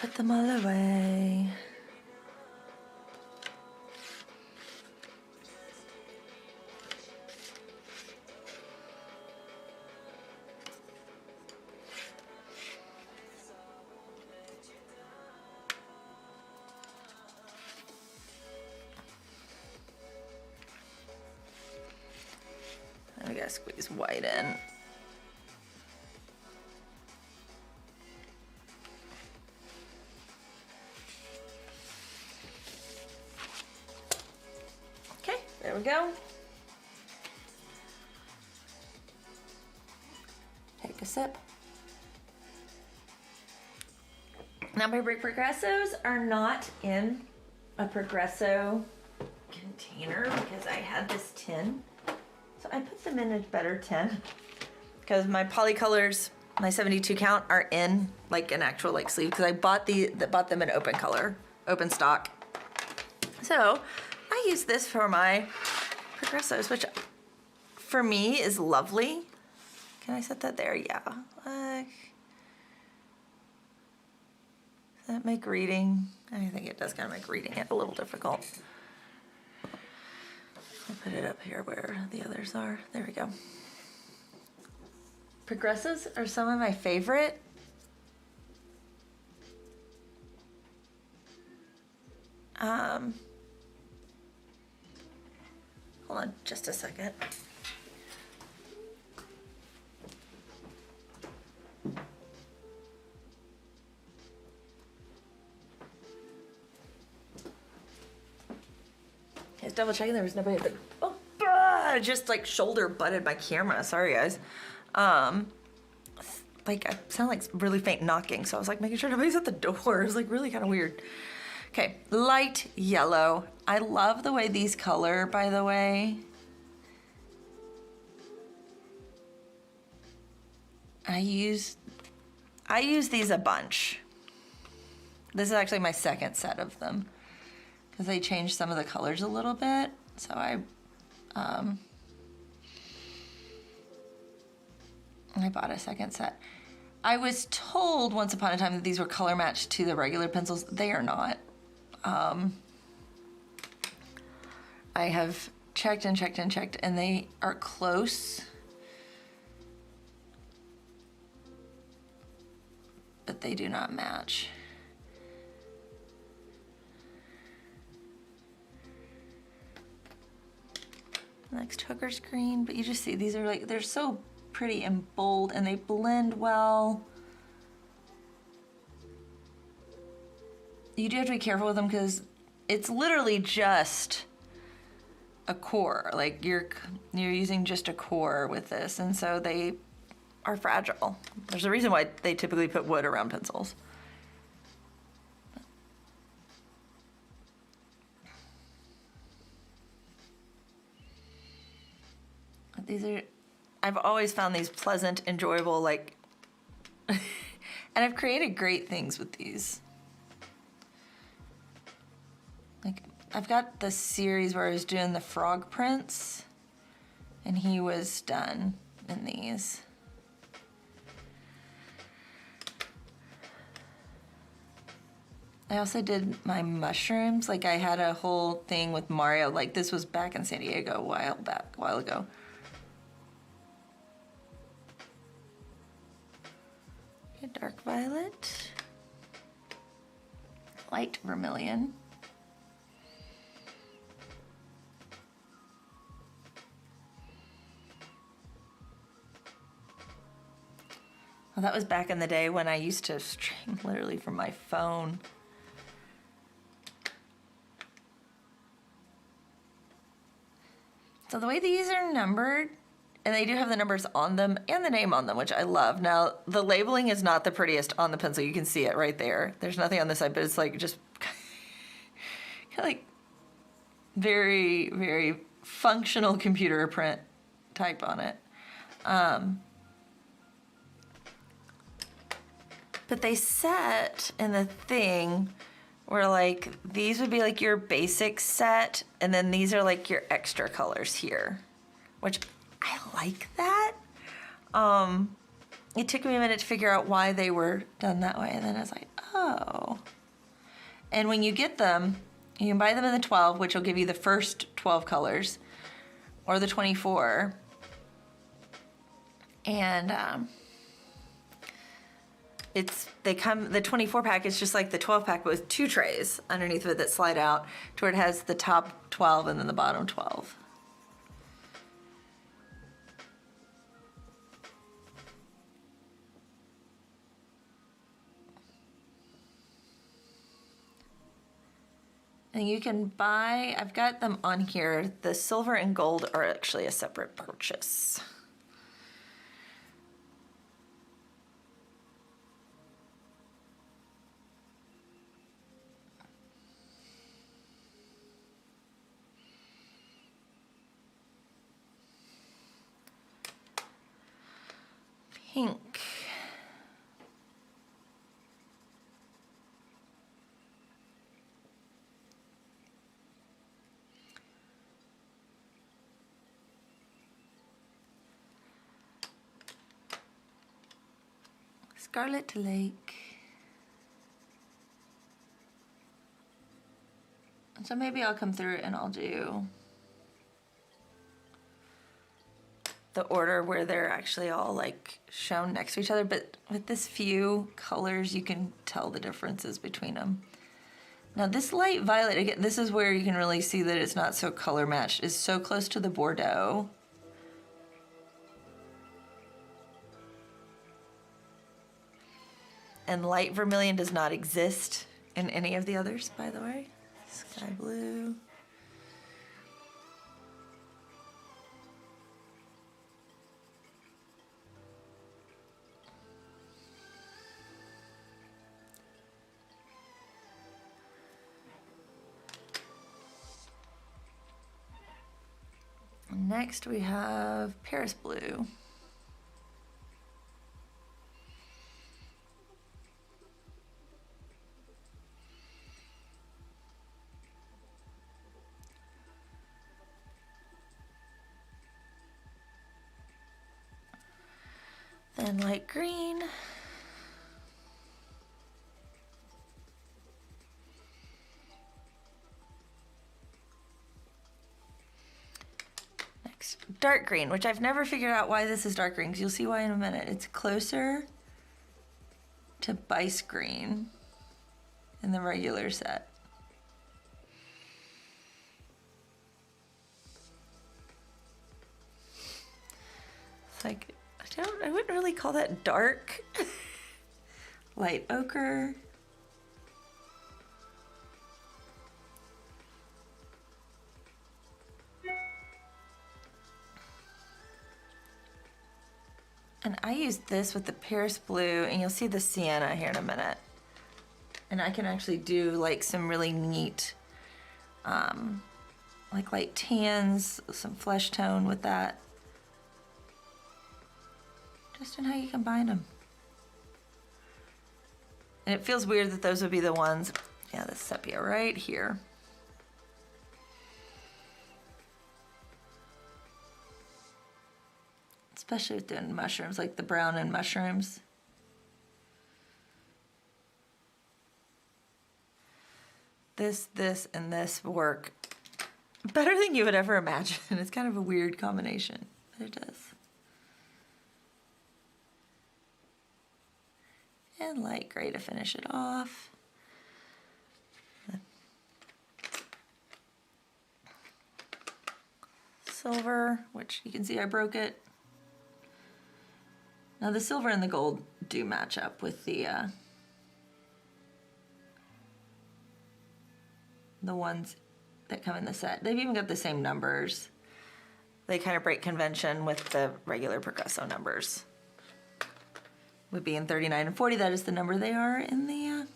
Put them all away. I gotta squeeze white in. Okay, there we go. Take a sip. Now my Progressos are not in a Progresso container because I had this tin. So I put them in a better tin because my Polycolors, my 72 count, are in like an actual like sleeve because I bought them in open color, open stock. So I use this for my Progressos, which for me is lovely. Can I set that there? Yeah. Does that make reading? I think it does kind of make reading it a little difficult. I'll put it up here where the others are. There we go. Progressives are some of my favorite. Hold on just a second. I was double checking there was nobody at the, just like shoulder butted my camera. Sorry guys. like, I sound like really faint knocking. So I was like making sure nobody's at the door. It was like really kind of weird. Okay, light yellow. I love the way these color, by the way. I use these a bunch. This is actually my second set of them because they changed some of the colors a little bit. So I bought a second set. I was told once upon a time that these were color matched to the regular pencils. They are not. I have checked and checked and checked, and they are close. But they do not match. Next hooker's green, but you just see these are like, they're so pretty and bold and they blend well. You do have to be careful with them because it's literally just a core. Like you're using just a core with this, and so they are fragile. There's a reason why they typically put wood around pencils. These are, I've always found these pleasant, enjoyable, like, and I've created great things with these. Like, I've got the series where I was doing the frog prints, and he was done in these. I also did my mushrooms. Like, I had a whole thing with Mario. Like, this was back in San Diego a while ago. Dark violet, light vermilion, well, that was back in the day when I used to string literally from my phone. So the way these are numbered, and they do have the numbers on them and the name on them, which I love. Now, the labeling is not the prettiest on the pencil. You can see it right there. There's nothing on this side, but it's like just kind of like very, very functional computer print type on it. But they set in the thing where like these would be like your basic set, and then these are like your extra colors here, which I like that. It took me a minute to figure out why they were done that way, and then I was like, oh. And when you get them, you can buy them in the 12, which will give you the first 12 colors, or the 24. And the 24 pack is just like the 12 pack, but with 2 trays underneath of it that slide out to where it has the top 12 and then the bottom 12. And you can buy, I've got them on here. The silver and gold are actually a separate purchase. Pink. Scarlet Lake. So maybe I'll come through and I'll do the order where they're actually all like shown next to each other, but with this few colors you can tell the differences between them. Now this light violet, again, this is where you can really see that it's not so color matched. It's so close to the Bordeaux. And light vermilion does not exist in any of the others, by the way. Sky blue. Next we have Paris blue. Then light green. Next, dark green, which I've never figured out why this is dark green, because you'll see why in a minute. It's closer to Bice green in the regular set. It's like, I wouldn't really call that dark. Light ochre. And I used this with the Paris blue, and you'll see the sienna here in a minute. And I can actually do like some really neat, like light tans, some flesh tone with that. Just in how you combine them. And it feels weird that those would be the ones, yeah, the sepia right here. Especially with doing mushrooms, like the brown and mushrooms. This, and this work better than you would ever imagine. It's kind of a weird combination, but it does. And light gray to finish it off. Silver, which you can see I broke it. Now the silver and the gold do match up with the ones that come in the set. They've even got the same numbers. They kind of break convention with the regular Progresso numbers. Would be in 39 and 40, that is the number they are in the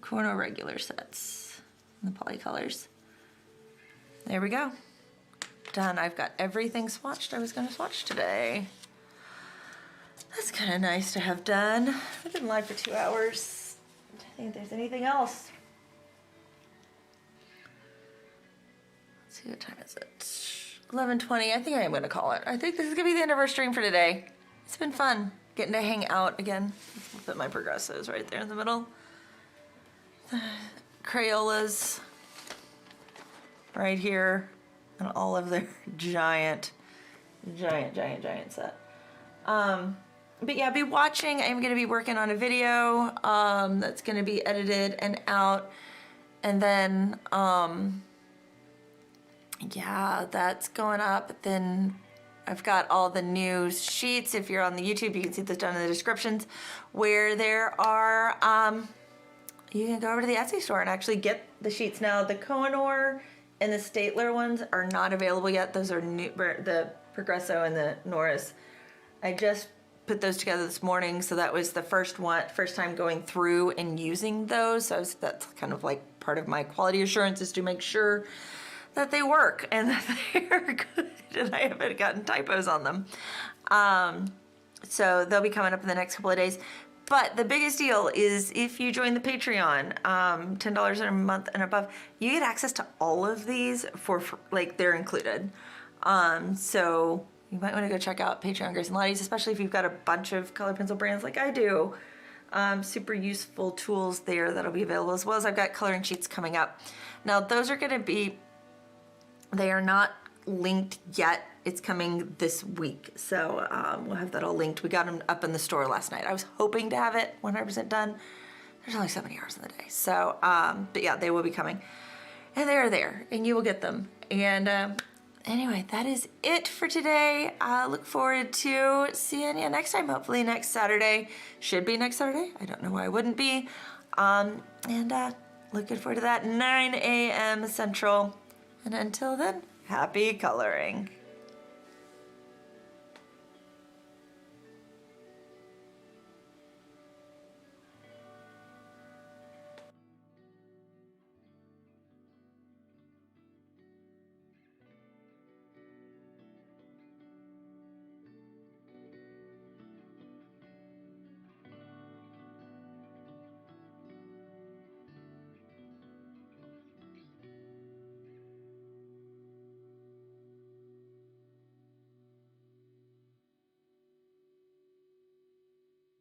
Koh-I-Noor regular sets, the polycolors. There we go. Done. I've got everything swatched I was going to swatch today. That's kind of nice to have done. I've been live for 2 hours. I don't think there's anything else. Let's see, what time is it? 11:20. I think I am going to call it. I think this is going to be the end of our stream for today. It's been fun getting to hang out again. I'll put my Progressos right there in the middle. The Crayolas right here. And all of their giant set. But yeah, be watching. I'm going to be working on a video that's going to be edited and out. And then, yeah, that's going up. Then I've got all the new sheets. If you're on the YouTube, you can see this down in the descriptions, where there are, you can go over to the Etsy store and actually get the sheets. Now, the Koh-I-Noor and the Statler ones are not available yet. Those are new, the Progresso and the Norris. I just put those together this morning, so that was the first time going through and using those. So that's kind of like part of my quality assurance, is to make sure that they work and that they're good and I haven't gotten typos on them. So they'll be coming up in the next couple of days. But the biggest deal is if you join the Patreon, $10 a month and above, you get access to all of these for like, they're included. So you might want to go check out Patreon Grace and Lottie's, especially if you've got a bunch of color pencil brands like I do. Super useful tools there that'll be available, as well as I've got coloring sheets coming up. Now those are going to be, they are not linked yet. It's coming this week, so we'll have that all linked. We got them up in the store last night. I was hoping to have it 100% done. There's only so many hours in the day, so but yeah, they will be coming, and they are there, and you will get them. And anyway, that is it for today. I look forward to seeing you next time. Hopefully next Saturday. Should be next Saturday. I don't know why I wouldn't be. And looking forward to that, 9 a.m. Central. And until then, happy coloring.